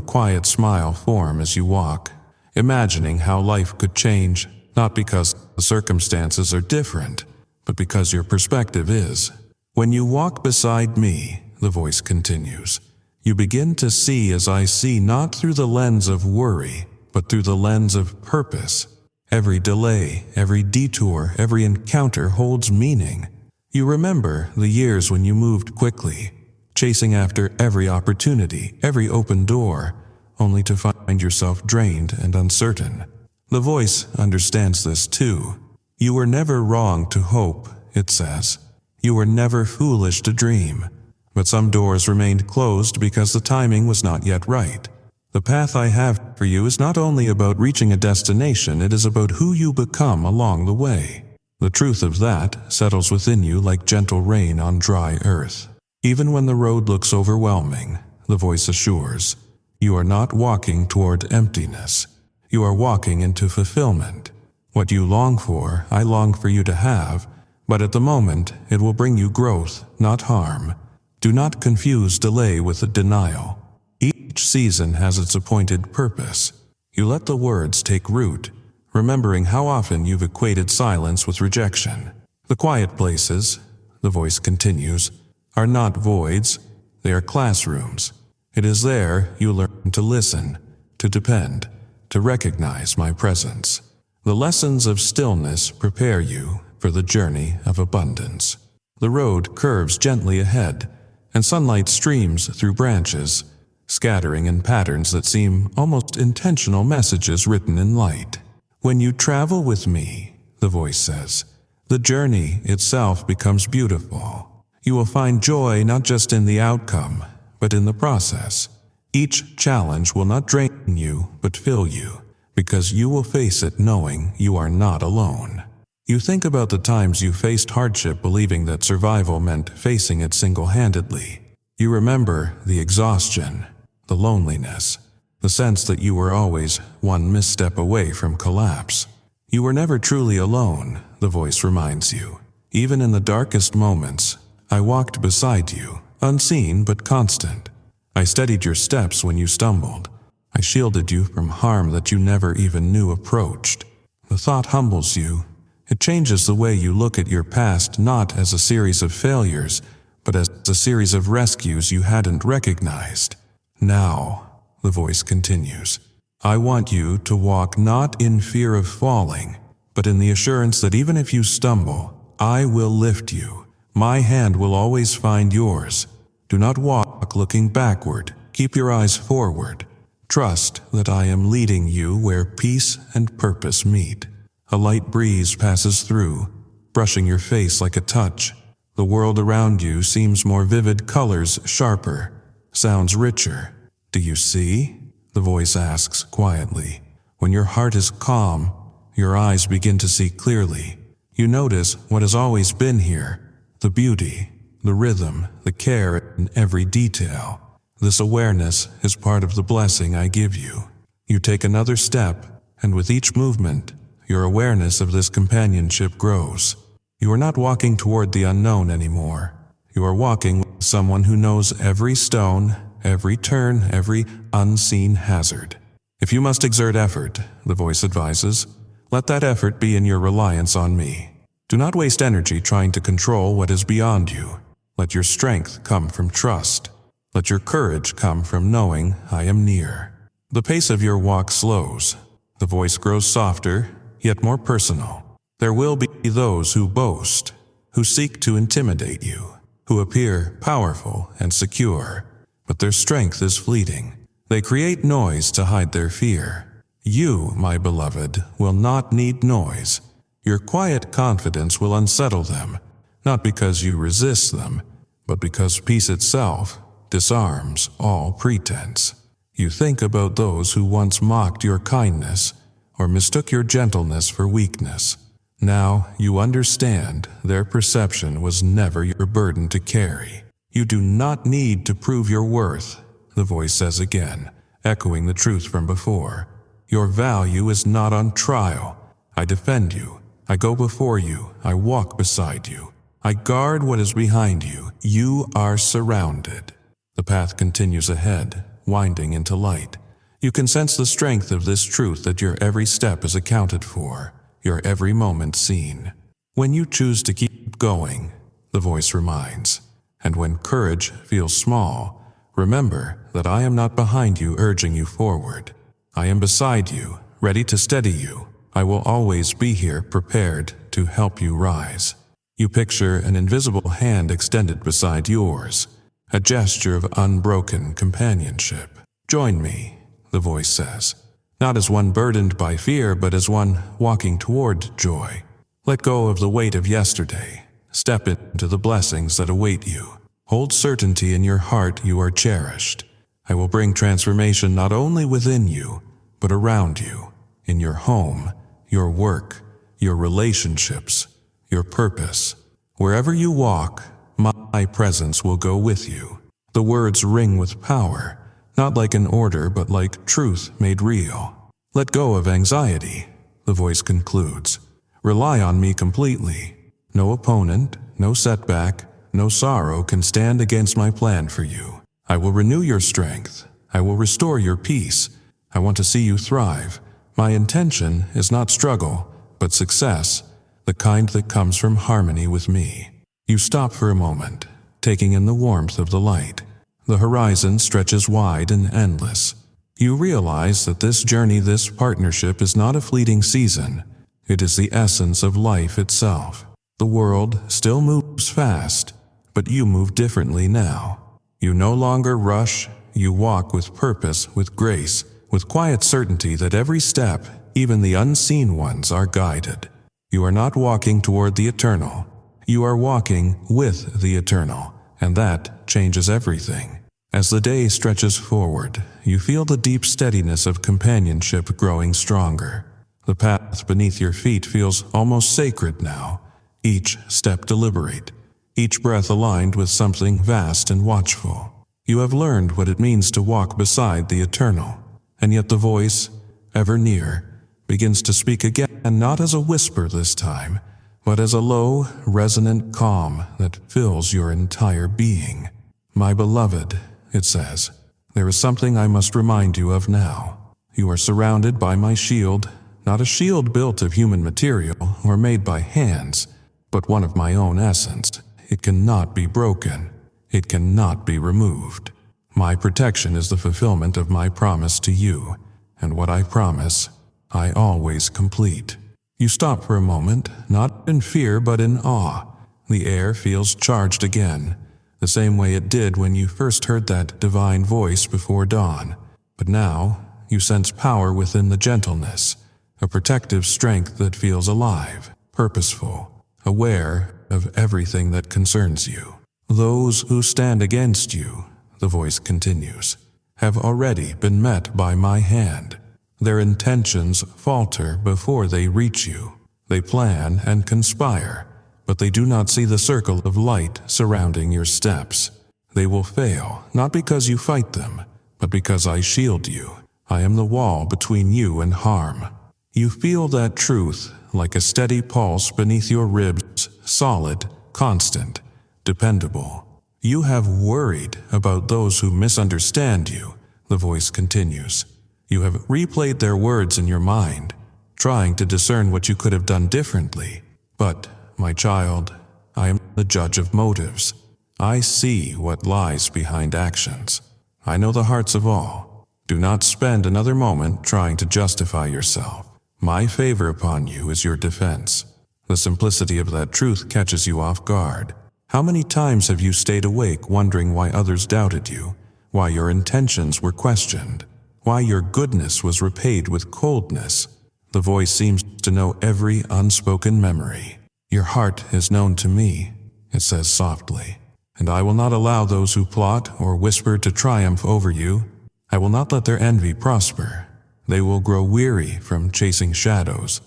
Speaker 1: quiet smile form as you walk, imagining how life could change, not because the circumstances are different, but because your perspective is. When you walk beside me, the voice continues, you begin to see as I see, not through the lens of worry, but through the lens of purpose. Every delay, every detour, every encounter holds meaning. You remember the years when you moved quickly, chasing after every opportunity, every open door, only to find yourself drained and uncertain. The voice understands this too. You were never wrong to hope, it says. You were never foolish to dream. But some doors remained closed because the timing was not yet right. The path I have for you is not only about reaching a destination, it is about who you become along the way. The truth of that settles within you like gentle rain on dry earth. Even when the road looks overwhelming, the voice assures, you are not walking toward emptiness. You are walking into fulfillment. What you long for, I long for you to have, but at the moment it will bring you growth, not harm. Do not confuse delay with denial. Each season has its appointed purpose. You let the words take root, remembering how often you've equated silence with rejection. The quiet places, the voice continues, are not voids, they are classrooms. It is there you learn to listen, to depend, to recognize my presence. The lessons of stillness prepare you for the journey of abundance. The road curves gently ahead, and sunlight streams through branches, scattering in patterns that seem almost intentional messages written in light. When you travel with me, the voice says, the journey itself becomes beautiful. You will find joy not just in the outcome, but in the process. Each challenge will not drain you, but fill you, because you will face it knowing you are not alone. You think about the times you faced hardship believing that survival meant facing it single-handedly. You remember the exhaustion, the loneliness, the sense that you were always one misstep away from collapse. You were never truly alone, the voice reminds you. Even in the darkest moments, I walked beside you, unseen but constant. I steadied your steps when you stumbled. I shielded you from harm that you never even knew approached. The thought humbles you. It changes the way you look at your past, not as a series of failures, but as a series of rescues you hadn't recognized. Now, the voice continues, I want you to walk not in fear of falling, but in the assurance that even if you stumble, I will lift you. My hand will always find yours. Do not walk looking backward. Keep your eyes forward. Trust that I am leading you where peace and purpose meet. A light breeze passes through, brushing your face like a touch. The world around you seems more vivid, colors sharper, sounds richer. Do you see? The voice asks quietly. When your heart is calm, your eyes begin to see clearly. You notice what has always been here, the beauty, the rhythm, the care in every detail. This awareness is part of the blessing I give you. You take another step, and with each movement, your awareness of this companionship grows. You are not walking toward the unknown anymore. You are walking with someone who knows every stone, every turn, every unseen hazard. If you must exert effort, the voice advises, let that effort be in your reliance on me. Do not waste energy trying to control what is beyond you. Let your strength come from trust. Let your courage come from knowing I am near. The pace of your walk slows. The voice grows softer, yet more personal. There will be those who boast, who seek to intimidate you, who appear powerful and secure, but their strength is fleeting. They create noise to hide their fear. You, my beloved, will not need noise. Your quiet confidence will unsettle them, not because you resist them, but because peace itself disarms all pretense. You think about those who once mocked your kindness or mistook your gentleness for weakness. Now you understand their perception was never your burden to carry. You do not need to prove your worth, the voice says again, echoing the truth from before. Your value is not on trial. I defend you. I go before you. I walk beside you. I guard what is behind you. You are surrounded. The path continues ahead, winding into light. You can sense the strength of this truth that your every step is accounted for, your every moment seen. When you choose to keep going, the voice reminds, and when courage feels small, remember that I am not behind you urging you forward. I am beside you, ready to steady you. I will always be here prepared to help you rise. You picture an invisible hand extended beside yours, a gesture of unbroken companionship. Join me, the voice says, not as one burdened by fear, but as one walking toward joy. Let go of the weight of yesterday. Step into the blessings that await you. Hold certainty in your heart you are cherished. I will bring transformation not only within you, but around you, in your home, your work, your relationships, your purpose. Wherever you walk, my presence will go with you. The words ring with power, not like an order, but like truth made real. Let go of anxiety, the voice concludes. Rely on me completely. No opponent, no setback, no sorrow can stand against my plan for you. I will renew your strength. I will restore your peace. I want to see you thrive. My intention is not struggle, but success, the kind that comes from harmony with me. You stop for a moment, taking in the warmth of the light. The horizon stretches wide and endless. You realize that this journey, this partnership, is not a fleeting season. It is the essence of life itself. The world still moves fast, but you move differently now. You no longer rush. You walk with purpose, with grace, with quiet certainty that every step, even the unseen ones, are guided. You are not walking toward the eternal. You are walking with the eternal, and that changes everything. As the day stretches forward, you feel the deep steadiness of companionship growing stronger. The path beneath your feet feels almost sacred now, each step deliberate, each breath aligned with something vast and watchful. You have learned what it means to walk beside the eternal, and yet the voice, ever near, begins to speak again, not as a whisper this time, but as a low, resonant calm that fills your entire being. My beloved, it says, there is something I must remind you of now. You are surrounded by my shield, not a shield built of human material or made by hands, but one of my own essence. It cannot be broken. It cannot be removed. My protection is the fulfillment of my promise to you, and what I promise, I always complete. You stop for a moment, not in fear but in awe. The air feels charged again, the same way it did when you first heard that divine voice before dawn. But now, you sense power within the gentleness, a protective strength that feels alive, purposeful, aware of everything that concerns you. Those who stand against you, the voice continues, have already been met by my hand. Their intentions falter before they reach you. They plan and conspire, but they do not see the circle of light surrounding your steps. They will fail, not because you fight them, but because I shield you. I am the wall between you and harm. You feel that truth like a steady pulse beneath your ribs, solid, constant, dependable. You have worried about those who misunderstand you, the voice continues. You have replayed their words in your mind, trying to discern what you could have done differently. But, my child, I am the judge of motives. I see what lies behind actions. I know the hearts of all. Do not spend another moment trying to justify yourself. My favor upon you is your defense. The simplicity of that truth catches you off guard. How many times have you stayed awake wondering why others doubted you, why your intentions were questioned? why your goodness was repaid with coldness. The voice seems to know every unspoken memory. Your heart is known to me, it says softly, and I will not allow those who plot or whisper to triumph over you. I will not let their envy prosper. They will grow weary from chasing shadows.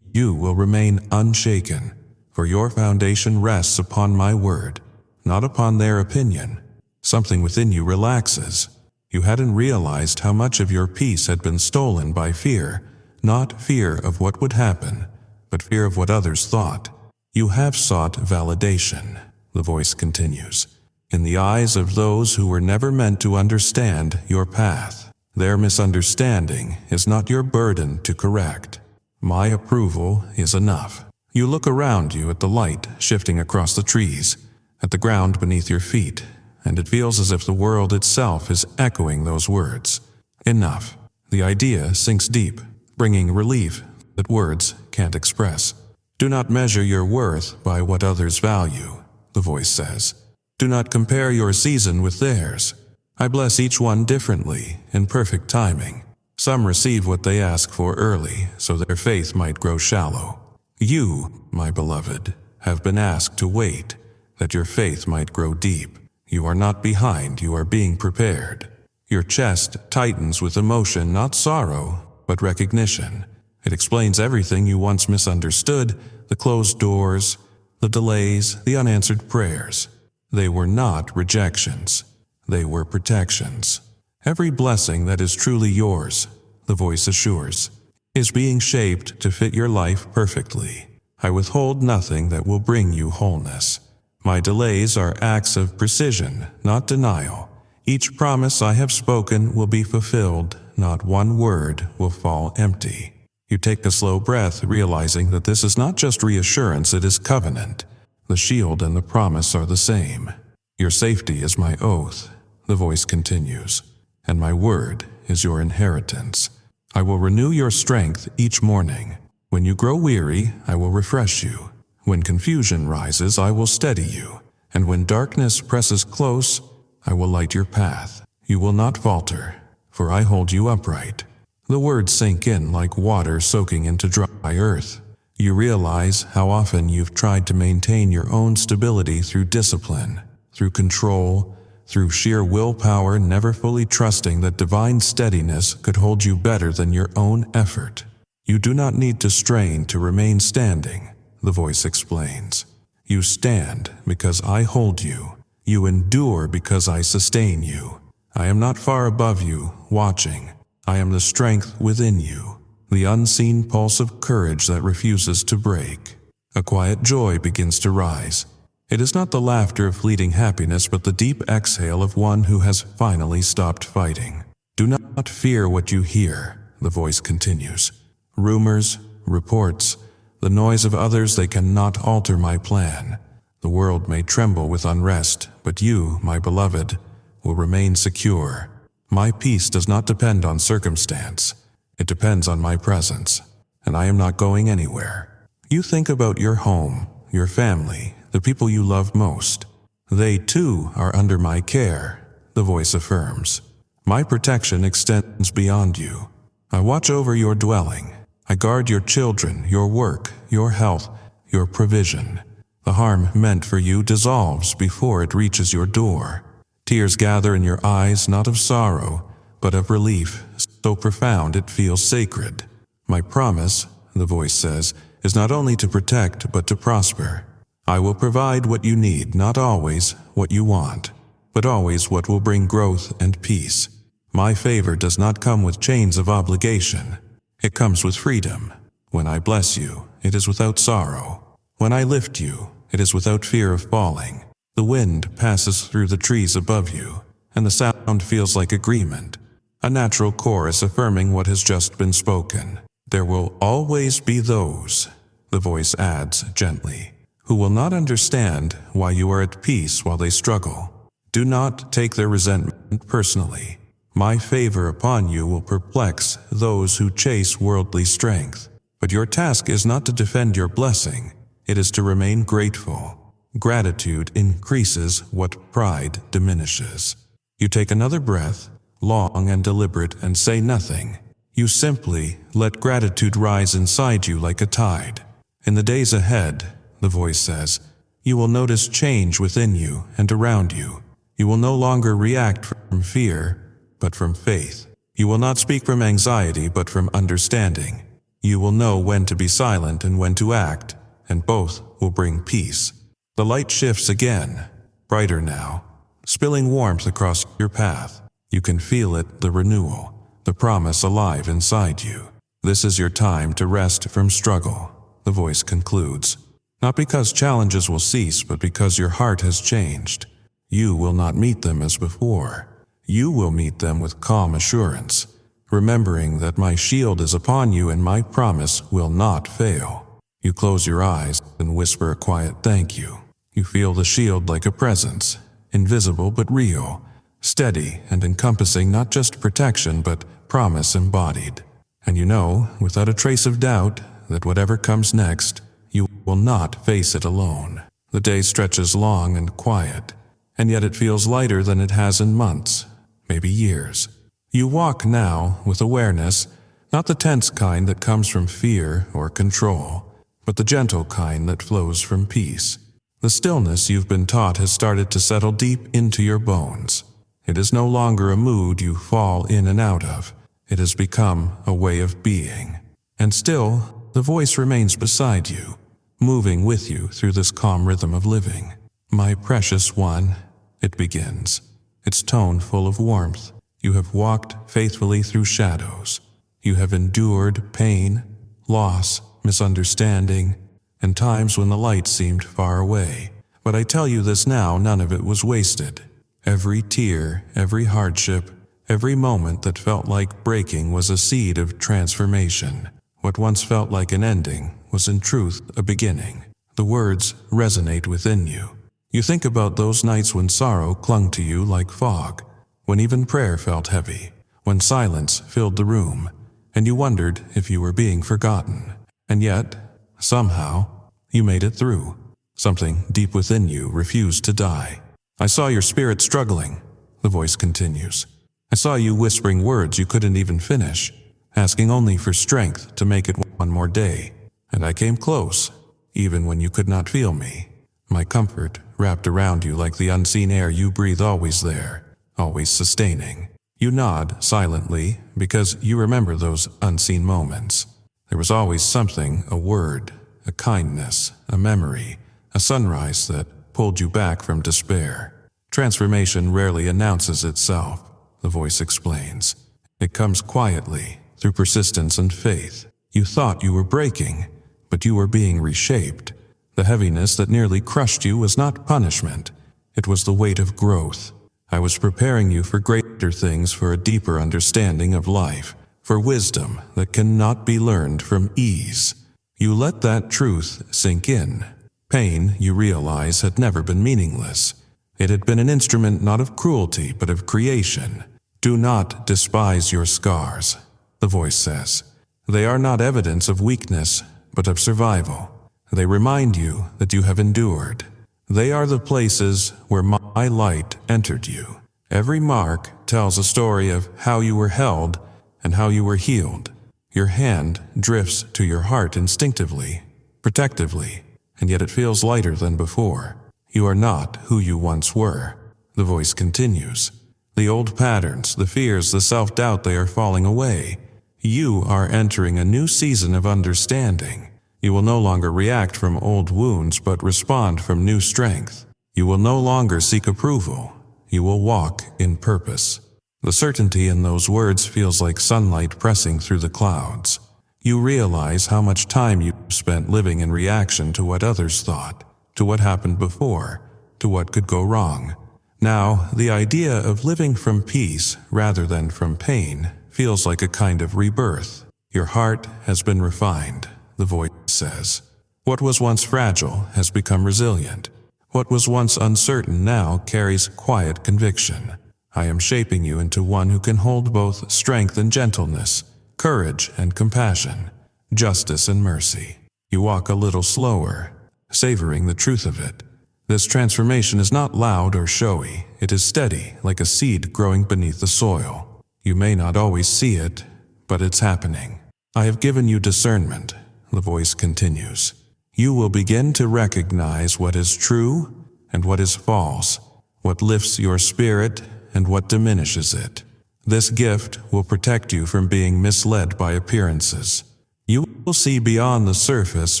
Speaker 1: You will remain unshaken, for your foundation rests upon my word, not upon their opinion. Something within you relaxes. You hadn't realized how much of your peace had been stolen by fear, not fear of what would happen, but fear of what others thought. You have sought validation, the voice continues, in the eyes of those who were never meant to understand your path. Their misunderstanding is not your burden to correct. My approval is enough. You look around you at the light shifting across the trees, at the ground beneath your feet, and it feels as if the world itself is echoing those words. Enough. The idea sinks deep, bringing relief that words can't express. Do not measure your worth by what others value, the voice says. Do not compare your season with theirs. I bless each one differently, in perfect timing. Some receive what they ask for early, so their faith might grow shallow. You, my beloved, have been asked to wait, that your faith might grow deep. You are not behind, you are being prepared. Your chest tightens with emotion, not sorrow, but recognition. It explains everything you once misunderstood, the closed doors, the delays, the unanswered prayers. They were not rejections. They were protections. Every blessing that is truly yours, the voice assures, is being shaped to fit your life perfectly. I withhold nothing that will bring you wholeness. My delays are acts of precision, not denial. Each promise I have spoken will be fulfilled. Not one word will fall empty. You take a slow breath, realizing that this is not just reassurance, it is covenant. The shield and the promise are the same. Your safety is my oath, the voice continues, and my word is your inheritance. I will renew your strength each morning. When you grow weary, I will refresh you. When confusion rises, I will steady you. And when darkness presses close, I will light your path. You will not falter, for I hold you upright. The words sink in like water soaking into dry earth. You realize how often you've tried to maintain your own stability through discipline, through control, through sheer willpower, never fully trusting that divine steadiness could hold you better than your own effort. You do not need to strain to remain standing, the voice explains. You stand because I hold you. You endure because I sustain you. I am not far above you, watching. I am the strength within you, the unseen pulse of courage that refuses to break. A quiet joy begins to rise. It is not the laughter of fleeting happiness, but the deep exhale of one who has finally stopped fighting. Do not fear what you hear, the voice continues. Rumors, reports, the noise of others, they cannot alter my plan. The world may tremble with unrest, but you, my beloved, will remain secure. My peace does not depend on circumstance. It depends on my presence, and I am not going anywhere. You think about your home, your family, the people you love most. They too are under my care, the voice affirms. My protection extends beyond you. I watch over your dwelling. I guard your children, your work, your health, your provision. The harm meant for you dissolves before it reaches your door. Tears gather in your eyes, not of sorrow, but of relief, so profound it feels sacred. My promise, the voice says, is not only to protect, but to prosper. I will provide what you need, not always what you want, but always what will bring growth and peace. My favor does not come with chains of obligation. It comes with freedom. When I bless you, it is without sorrow. When I lift you, it is without fear of falling. The wind passes through the trees above you, and the sound feels like agreement, a natural chorus affirming what has just been spoken. There will always be those, the voice adds gently, who will not understand why you are at peace while they struggle. Do not take their resentment personally. My favor upon you will perplex those who chase worldly strength. But your task is not to defend your blessing. It is to remain grateful. Gratitude increases what pride diminishes. You take another breath, long and deliberate, and say nothing. You simply let gratitude rise inside you like a tide. In the days ahead, the voice says, you will notice change within you and around you. You will no longer react from fear, but from faith. You will not speak from anxiety, but from understanding. You will know when to be silent and when to act, and both will bring peace. The light shifts again, brighter now, spilling warmth across your path. You can feel it, the renewal, the promise alive inside you. This is your time to rest from struggle, the voice concludes. Not because challenges will cease, but because your heart has changed. You will not meet them as before. You will meet them with calm assurance, remembering that my shield is upon you and my promise will not fail. You close your eyes and whisper a quiet thank you. You feel the shield like a presence, invisible but real, steady and encompassing not just protection but promise embodied. And you know, without a trace of doubt, that whatever comes next, you will not face it alone. The day stretches long and quiet, and yet it feels lighter than it has in months, maybe years. You walk now with awareness, not the tense kind that comes from fear or control, but the gentle kind that flows from peace. The stillness you've been taught has started to settle deep into your bones. It is no longer a mood you fall in and out of. It has become a way of being. And still, the voice remains beside you, moving with you through this calm rhythm of living. My precious one, it begins, its tone full of warmth. You have walked faithfully through shadows. You have endured pain, loss, misunderstanding, and times when the light seemed far away. But I tell you this now, none of it was wasted. Every tear, every hardship, every moment that felt like breaking was a seed of transformation. What once felt like an ending was in truth a beginning. The words resonate within you. You think about those nights when sorrow clung to you like fog, when even prayer felt heavy, when silence filled the room, and you wondered if you were being forgotten. And yet, somehow, you made it through. Something deep within you refused to die. I saw your spirit struggling, the voice continues. I saw you whispering words you couldn't even finish, asking only for strength to make it one more day. And I came close, even when you could not feel me. My comfort wrapped around you like the unseen air you breathe, always there, always sustaining. You nod silently because you remember those unseen moments. There was always something, a word, a kindness, a memory, a sunrise that pulled you back from despair. Transformation rarely announces itself, the voice explains. It comes quietly, through persistence and faith. You thought you were breaking, but you were being reshaped. The heaviness that nearly crushed you was not punishment. It was the weight of growth. I was preparing you for greater things, for a deeper understanding of life, for wisdom that cannot be learned from ease. You let that truth sink in. Pain, you realize, had never been meaningless. It had been an instrument not of cruelty, but of creation. Do not despise your scars, the voice says. They are not evidence of weakness, but of survival. They remind you that you have endured. They are the places where my light entered you. Every mark tells a story of how you were held and how you were healed. Your hand drifts to your heart instinctively, protectively, and yet it feels lighter than before. You are not who you once were, the voice continues. The old patterns, the fears, the self-doubt, they are falling away. You are entering a new season of understanding. You will no longer react from old wounds, but respond from new strength. You will no longer seek approval. You will walk in purpose. The certainty in those words feels like sunlight pressing through the clouds. You realize how much time you spent living in reaction to what others thought, to what happened before, to what could go wrong. Now, the idea of living from peace rather than from pain feels like a kind of rebirth. Your heart has been refined, the voice says. What was once fragile has become resilient. What was once uncertain now carries quiet conviction. I am shaping you into one who can hold both strength and gentleness, courage and compassion, justice and mercy. You walk a little slower, savoring the truth of it. This transformation is not loud or showy. It is steady, like a seed growing beneath the soil. You may not always see it, but it's happening. I have given you discernment, the voice continues. You will begin to recognize what is true and what is false, what lifts your spirit and what diminishes it. This gift will protect you from being misled by appearances. You will see beyond the surface,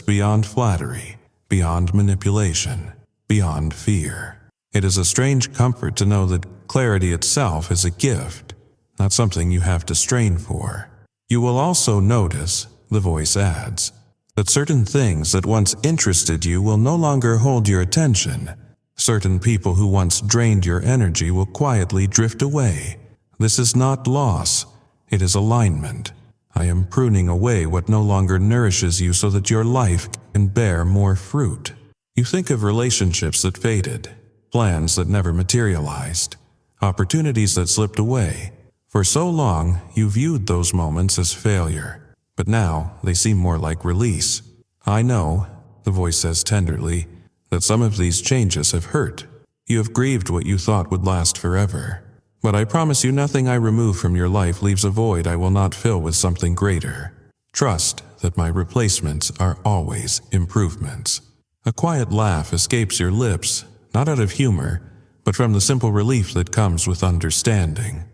Speaker 1: beyond flattery, beyond manipulation, beyond fear. It is a strange comfort to know that clarity itself is a gift, not something you have to strain for. You will also notice, the voice adds, that certain things that once interested you will no longer hold your attention. Certain people who once drained your energy will quietly drift away. This is not loss, it is alignment. I am pruning away what no longer nourishes you so that your life can bear more fruit. You think of relationships that faded, plans that never materialized, opportunities that slipped away. For so long, you viewed those moments as failure, but now they seem more like release. I know, the voice says tenderly, that some of these changes have hurt. You have grieved what you thought would last forever. But I promise you nothing I remove from your life leaves a void I will not fill with something greater. Trust that my replacements are always improvements. A quiet laugh escapes your lips, not out of humor, but from the simple relief that comes with understanding.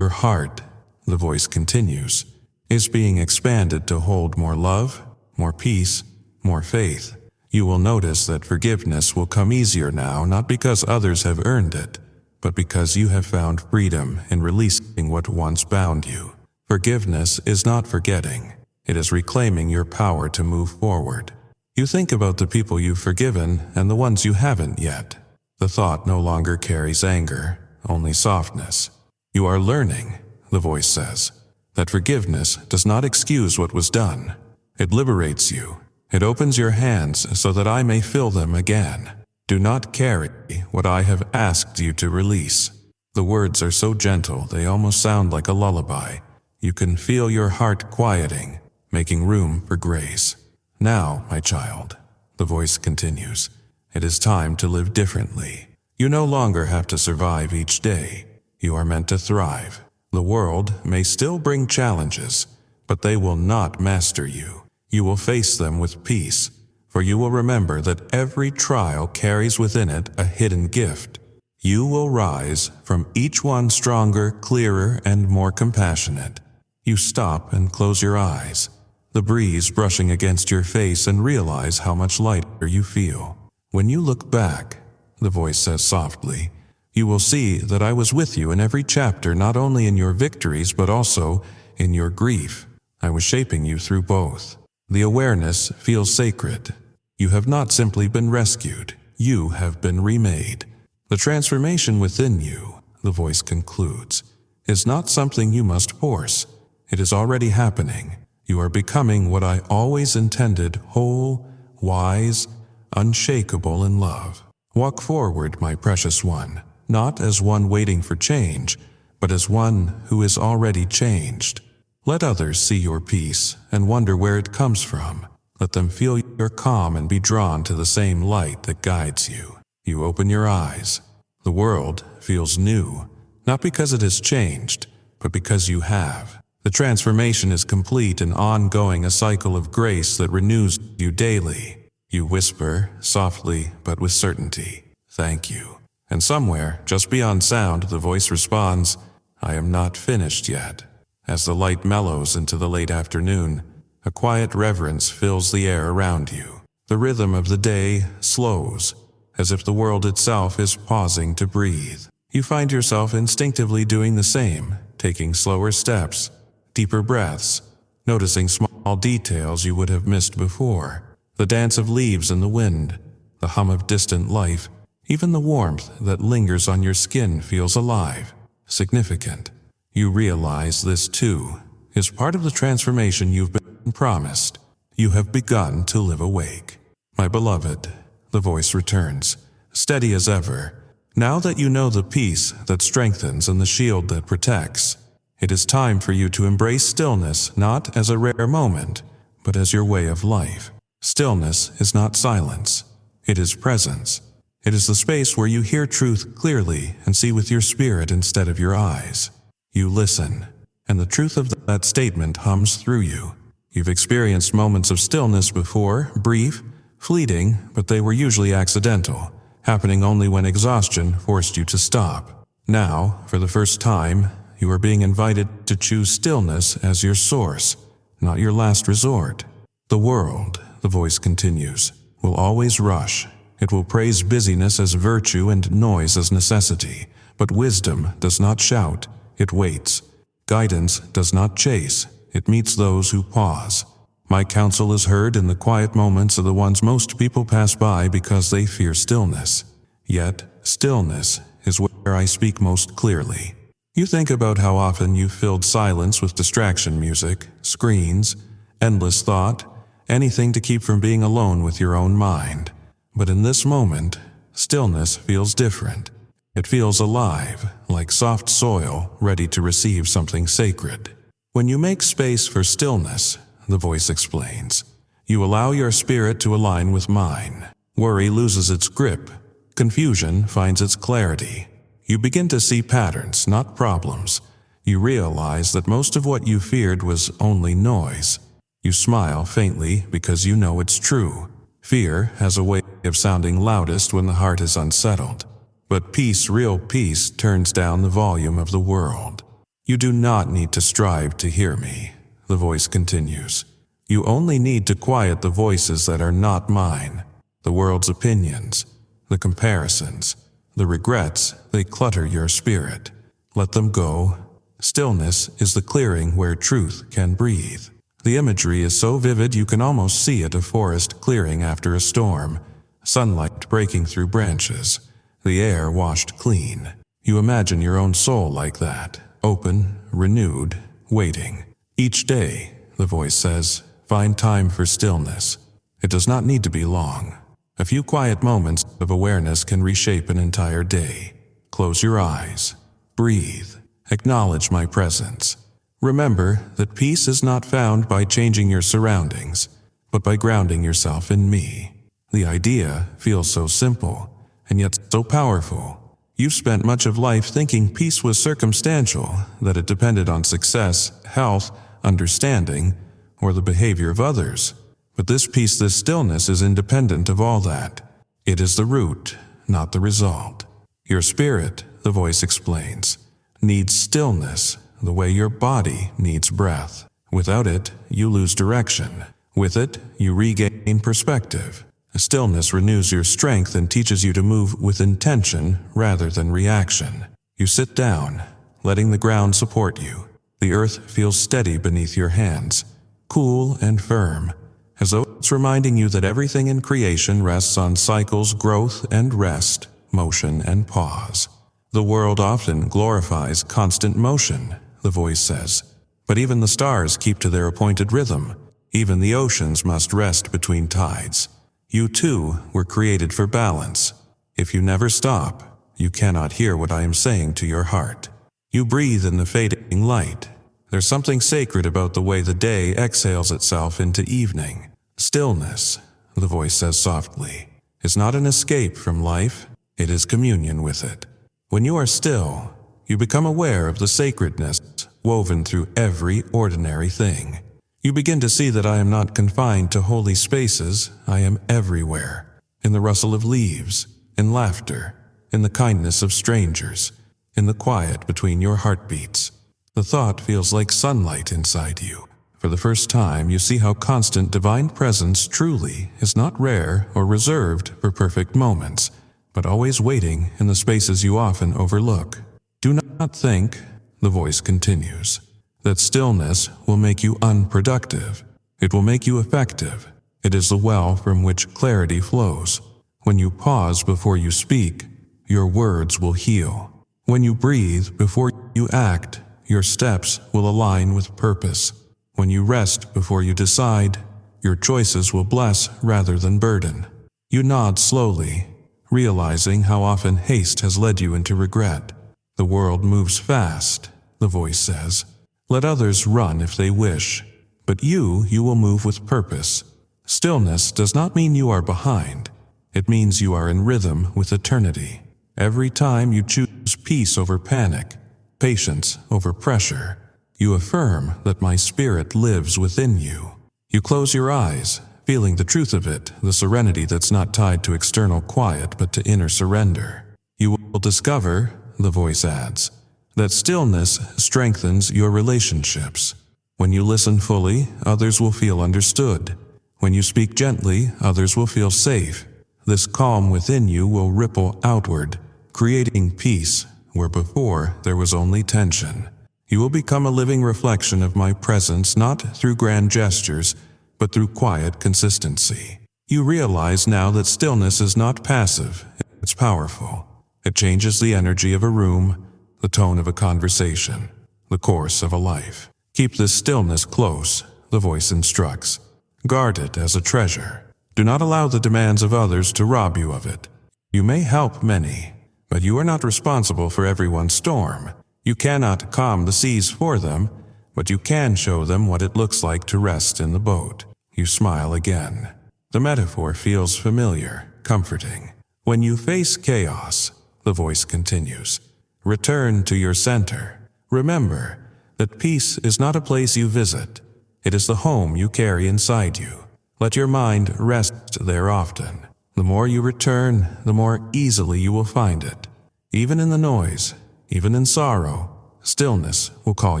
Speaker 1: Your heart, the voice continues, is being expanded to hold more love, more peace, more faith. You will notice that forgiveness will come easier now, not because others have earned it, but because you have found freedom in releasing what once bound you. Forgiveness is not forgetting. It is reclaiming your power to move forward. You think about the people you've forgiven and the ones you haven't yet. The thought no longer carries anger, only softness. You are learning, the voice says, that forgiveness does not excuse what was done. It liberates you. It opens your hands so that I may fill them again. Do not carry what I have asked you to release. The words are so gentle they almost sound like a lullaby. You can feel your heart quieting, making room for grace. Now, my child, the voice continues, it is time to live differently. You no longer have to survive each day. You are meant to thrive. The world may still bring challenges, but they will not master you. You will face them with peace, for you will remember that every trial carries within it a hidden gift. You will rise from each one stronger, clearer, and more compassionate. You stop and close your eyes, the breeze brushing against your face, and realize how much lighter you feel. When you look back, the voice says softly, you will see that I was with you in every chapter, not only in your victories, but also in your grief. I was shaping you through both. The awareness feels sacred. You have not simply been rescued, you have been remade. The transformation within you, the voice concludes, is not something you must force. It is already happening. You are becoming what I always intended, whole, wise, unshakable in love. Walk forward, my precious one, not as one waiting for change, but as one who is already changed. Let others see your peace and wonder where it comes from. Let them feel your calm and be drawn to the same light that guides you. You open your eyes. The world feels new, not because it has changed, but because you have. The transformation is complete and ongoing, a cycle of grace that renews you daily. You whisper, softly but with certainty, "Thank you." And somewhere, just beyond sound, the voice responds, "I am not finished yet." As the light mellows into the late afternoon, a quiet reverence fills the air around you. The rhythm of the day slows, as if the world itself is pausing to breathe. You find yourself instinctively doing the same, taking slower steps, deeper breaths, noticing small details you would have missed before. The dance of leaves in the wind, the hum of distant life, even the warmth that lingers on your skin feels alive, significant. You realize this too is part of the transformation you've been promised. You have begun to live awake. My beloved, the voice returns, steady as ever. Now that you know the peace that strengthens and the shield that protects, it is time for you to embrace stillness not as a rare moment, but as your way of life. Stillness is not silence. It is presence. It is the space where you hear truth clearly and see with your spirit instead of your eyes. You listen, and the truth of that statement hums through you. You've experienced moments of stillness before, brief, fleeting, but they were usually accidental, happening only when exhaustion forced you to stop. Now, for the first time, you are being invited to choose stillness as your source, not your last resort. The world, the voice continues, will always rush. It will praise busyness as virtue and noise as necessity. But wisdom does not shout, it waits. Guidance does not chase, it meets those who pause. My counsel is heard in the quiet moments of the ones most people pass by because they fear stillness. Yet, stillness is where I speak most clearly. You think about how often you've filled silence with distraction music, screens, endless thought, anything to keep from being alone with your own mind. But in this moment, stillness feels different. It feels alive, like soft soil ready to receive something sacred. When you make space for stillness, the voice explains, you allow your spirit to align with mine. Worry loses its grip. Confusion finds its clarity. You begin to see patterns, not problems. You realize that most of what you feared was only noise. You smile faintly because you know it's true. Fear has a way of sounding loudest when the heart is unsettled. But peace, real peace, turns down the volume of the world. You do not need to strive to hear me, the voice continues. You only need to quiet the voices that are not mine, the world's opinions, the comparisons, the regrets. They clutter your spirit. Let them go. Stillness is the clearing where truth can breathe. The imagery is so vivid you can almost see it, a forest clearing after a storm, sunlight breaking through branches, the air washed clean. You imagine your own soul like that, open, renewed, waiting. Each day, the voice says, find time for stillness. It does not need to be long. A few quiet moments of awareness can reshape an entire day. Close your eyes. Breathe. Acknowledge my presence. Remember that peace is not found by changing your surroundings, but by grounding yourself in me. The idea feels so simple, and yet so powerful. You've spent much of life thinking peace was circumstantial, that it depended on success, health, understanding, or the behavior of others. But this peace, this stillness, is independent of all that. It is the root, not the result. Your spirit, the voice explains, needs stillness the way your body needs breath. Without it, you lose direction. With it, you regain perspective. Stillness renews your strength and teaches you to move with intention rather than reaction. You sit down, letting the ground support you. The earth feels steady beneath your hands, cool and firm, as though it's reminding you that everything in creation rests on cycles, growth and rest, motion and pause. The world often glorifies constant motion, the voice says, but even the stars keep to their appointed rhythm. Even the oceans must rest between tides. You too were created for balance. If you never stop, you cannot hear what I am saying to your heart. You breathe in the fading light. There's something sacred about the way the day exhales itself into evening. Stillness, the voice says softly, is not an escape from life, it is communion with it. When you are still, you become aware of the sacredness woven through every ordinary thing. You begin to see that I am not confined to holy spaces, I am everywhere, in the rustle of leaves, in laughter, in the kindness of strangers, in the quiet between your heartbeats. The thought feels like sunlight inside you. For the first time, you see how constant divine presence truly is not rare or reserved for perfect moments, but always waiting in the spaces you often overlook. Do not think, the voice continues, that stillness will make you unproductive. It will make you effective. It is the well from which clarity flows. When you pause before you speak, your words will heal. When you breathe before you act, your steps will align with purpose. When you rest before you decide, your choices will bless rather than burden. You nod slowly, realizing how often haste has led you into regret. The world moves fast, the voice says. Let others run if they wish, but you will move with purpose. Stillness does not mean you are behind. It means you are in rhythm with eternity. Every time you choose peace over panic, patience over pressure. You affirm that my spirit lives within you. You close your eyes, feeling the truth of it, the serenity that's not tied to external quiet but to inner surrender. You will discover, the voice adds, that stillness strengthens your relationships. When you listen fully, others will feel understood. When you speak gently, others will feel safe. This calm within you will ripple outward, creating peace where before there was only tension. You will become a living reflection of my presence, not through grand gestures, but through quiet consistency. You realize now that stillness is not passive, it's powerful. It changes the energy of a room, the tone of a conversation, the course of a life. Keep this stillness close, the voice instructs. Guard it as a treasure. Do not allow the demands of others to rob you of it. You may help many, but you are not responsible for everyone's storm. You cannot calm the seas for them, but you can show them what it looks like to rest in the boat. You smile again. The metaphor feels familiar, comforting. When you face chaos, the voice continues, return to your center. Remember that peace is not a place you visit. It is the home you carry inside you. Let your mind rest there often. The more you return, the more easily you will find it. Even in the noise, even in sorrow, stillness will call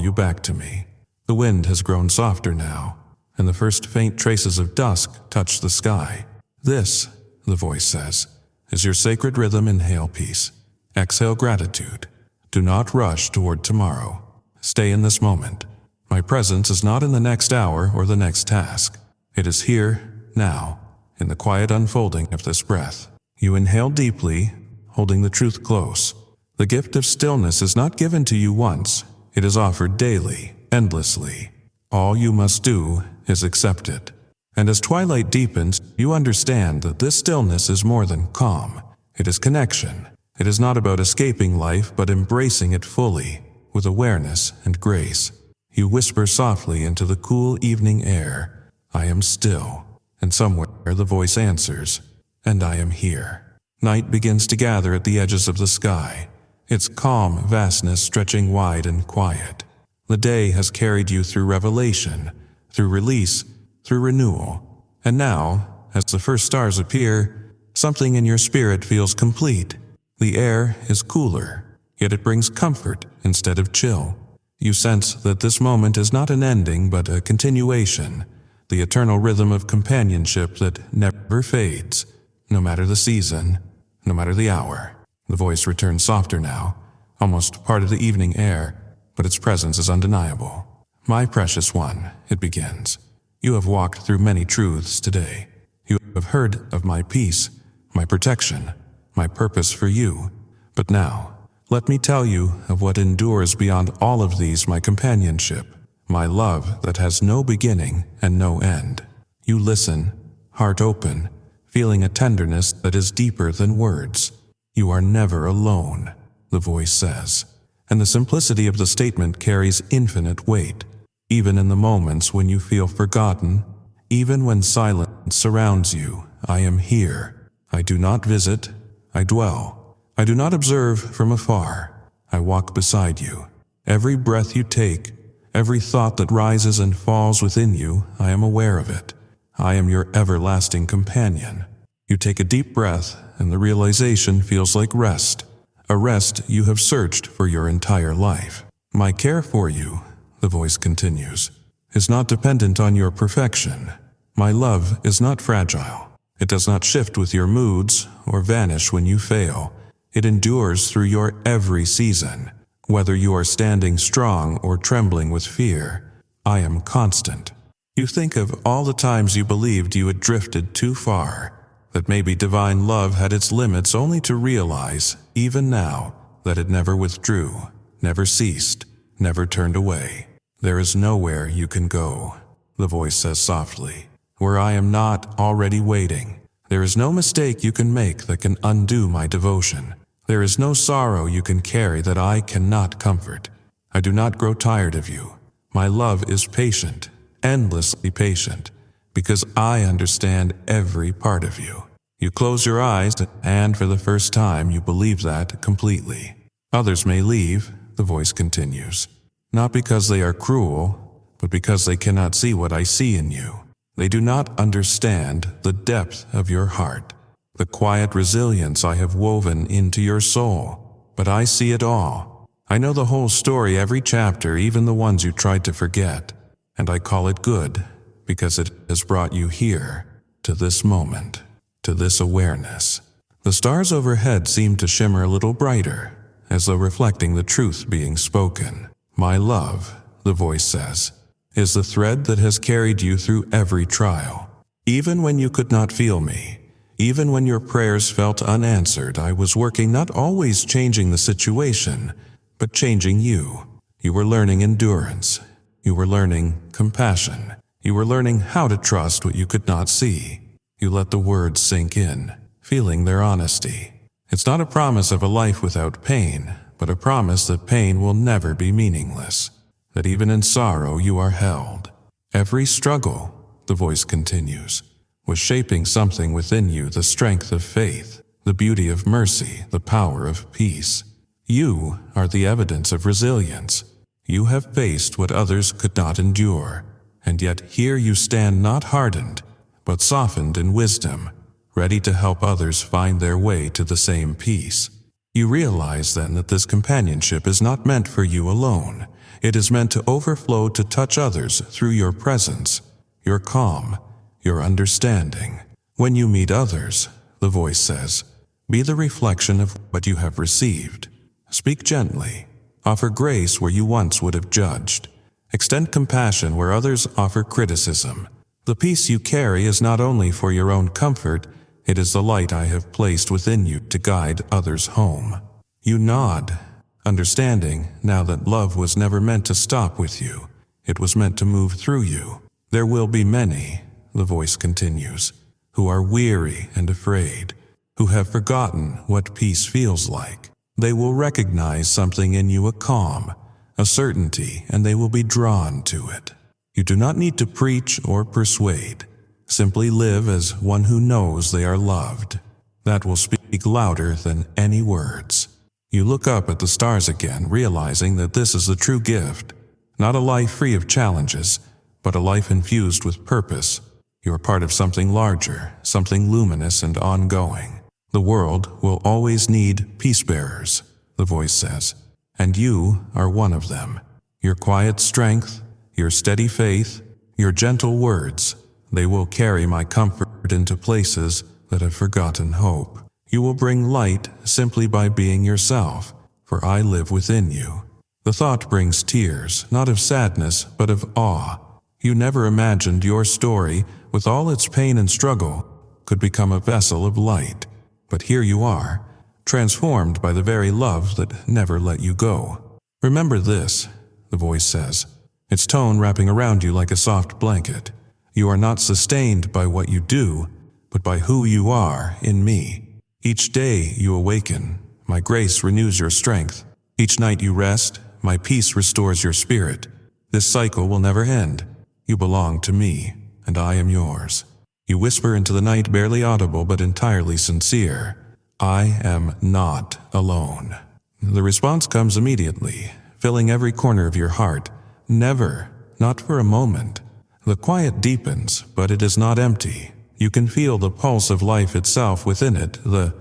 Speaker 1: you back to me. The wind has grown softer now, and the first faint traces of dusk touch the sky. This, the voice says, is your sacred rhythm. Inhale peace. Exhale gratitude. Do not rush toward tomorrow. Stay in this moment. My presence is not in the next hour or the next task. It is here, now, in the quiet unfolding of this breath. You inhale deeply, holding the truth close. The gift of stillness is not given to you once. It is offered daily, endlessly. All you must do is accept it. And as twilight deepens, you understand that this stillness is more than calm. It is connection. It is not about escaping life, but embracing it fully, with awareness and grace. You whisper softly into the cool evening air, I am still. And somewhere the voice answers, and I am here. Night begins to gather at the edges of the sky, its calm vastness stretching wide and quiet. The day has carried you through revelation, through release, through renewal. And now, as the first stars appear, something in your spirit feels complete. The air is cooler, yet it brings comfort instead of chill. You sense that this moment is not an ending but a continuation, the eternal rhythm of companionship that never fades, no matter the season, no matter the hour. The voice returns softer now, almost part of the evening air, but its presence is undeniable. My precious one, it begins. You have walked through many truths today. You have heard of my peace, my protection, my purpose for you. But now, let me tell you of what endures beyond all of these, my companionship, my love that has no beginning and no end. You listen, heart open, feeling a tenderness that is deeper than words. You are never alone, the voice says, and the simplicity of the statement carries infinite weight. Even in the moments when you feel forgotten, even when silence surrounds you, I am here. I do not visit, I dwell. I do not observe from afar. I walk beside you. Every breath you take, every thought that rises and falls within you, I am aware of it. I am your everlasting companion. You take a deep breath, and the realization feels like rest, a rest you have searched for your entire life. My care for you, the voice continues, is not dependent on your perfection. My love is not fragile. It does not shift with your moods or vanish when you fail. It endures through your every season. Whether you are standing strong or trembling with fear, I am constant. You think of all the times you believed you had drifted too far, that maybe divine love had its limits, only to realize, even now, that it never withdrew, never ceased, never turned away. There is nowhere you can go, the voice says softly, where I am not already waiting. There is no mistake you can make that can undo my devotion. There is no sorrow you can carry that I cannot comfort. I do not grow tired of you. My love is patient, endlessly patient, because I understand every part of you. You close your eyes, and for the first time you believe that completely. Others may leave, the voice continues. Not because they are cruel, but because they cannot see what I see in you. They do not understand the depth of your heart, the quiet resilience I have woven into your soul. But I see it all. I know the whole story, every chapter, even the ones you tried to forget. And I call it good, because it has brought you here, to this moment, to this awareness. The stars overhead seem to shimmer a little brighter, as though reflecting the truth being spoken. My love, the voice says, is the thread that has carried you through every trial. Even when you could not feel me, even when your prayers felt unanswered, I was working, not always changing the situation, but changing you. You were learning endurance. You were learning compassion. You were learning how to trust what you could not see. You let the words sink in, feeling their honesty. It's not a promise of a life without pain, but a promise that pain will never be meaningless, that even in sorrow you are held. Every struggle, the voice continues, was shaping something within you, the strength of faith, the beauty of mercy, the power of peace. You are the evidence of resilience. You have faced what others could not endure, and yet here you stand, not hardened, but softened in wisdom, ready to help others find their way to the same peace. You realize then that this companionship is not meant for you alone. It is meant to overflow, to touch others through your presence, your calm, your understanding. When you meet others, the voice says, be the reflection of what you have received. Speak gently. Offer grace where you once would have judged. Extend compassion where others offer criticism. The peace you carry is not only for your own comfort, it is the light I have placed within you to guide others home. You nod, understanding now that love was never meant to stop with you. It was meant to move through you. There will be many, the voice continues, who are weary and afraid, who have forgotten what peace feels like. They will recognize something in you, a calm, a certainty, and they will be drawn to it. You do not need to preach or persuade. Simply live as one who knows they are loved. That will speak louder than any words. You look up at the stars again, realizing that this is the true gift. Not a life free of challenges, but a life infused with purpose. You are part of something larger, something luminous and ongoing. The world will always need peace bearers, the voice says, and you are one of them. Your quiet strength, your steady faith, your gentle words, they will carry my comfort into places that have forgotten hope. You will bring light simply by being yourself, for I live within you. The thought brings tears, not of sadness, but of awe. You never imagined your story, with all its pain and struggle, could become a vessel of light. But here you are, transformed by the very love that never let you go. Remember this, the voice says, its tone wrapping around you like a soft blanket. You are not sustained by what you do, but by who you are in me. Each day you awaken, my grace renews your strength. Each night you rest, my peace restores your spirit. This cycle will never end. You belong to me, and I am yours. You whisper into the night, barely audible but entirely sincere, I am not alone. The response comes immediately, filling every corner of your heart. Never, not for a moment. The quiet deepens, but it is not empty. You can feel the pulse of life itself within it, the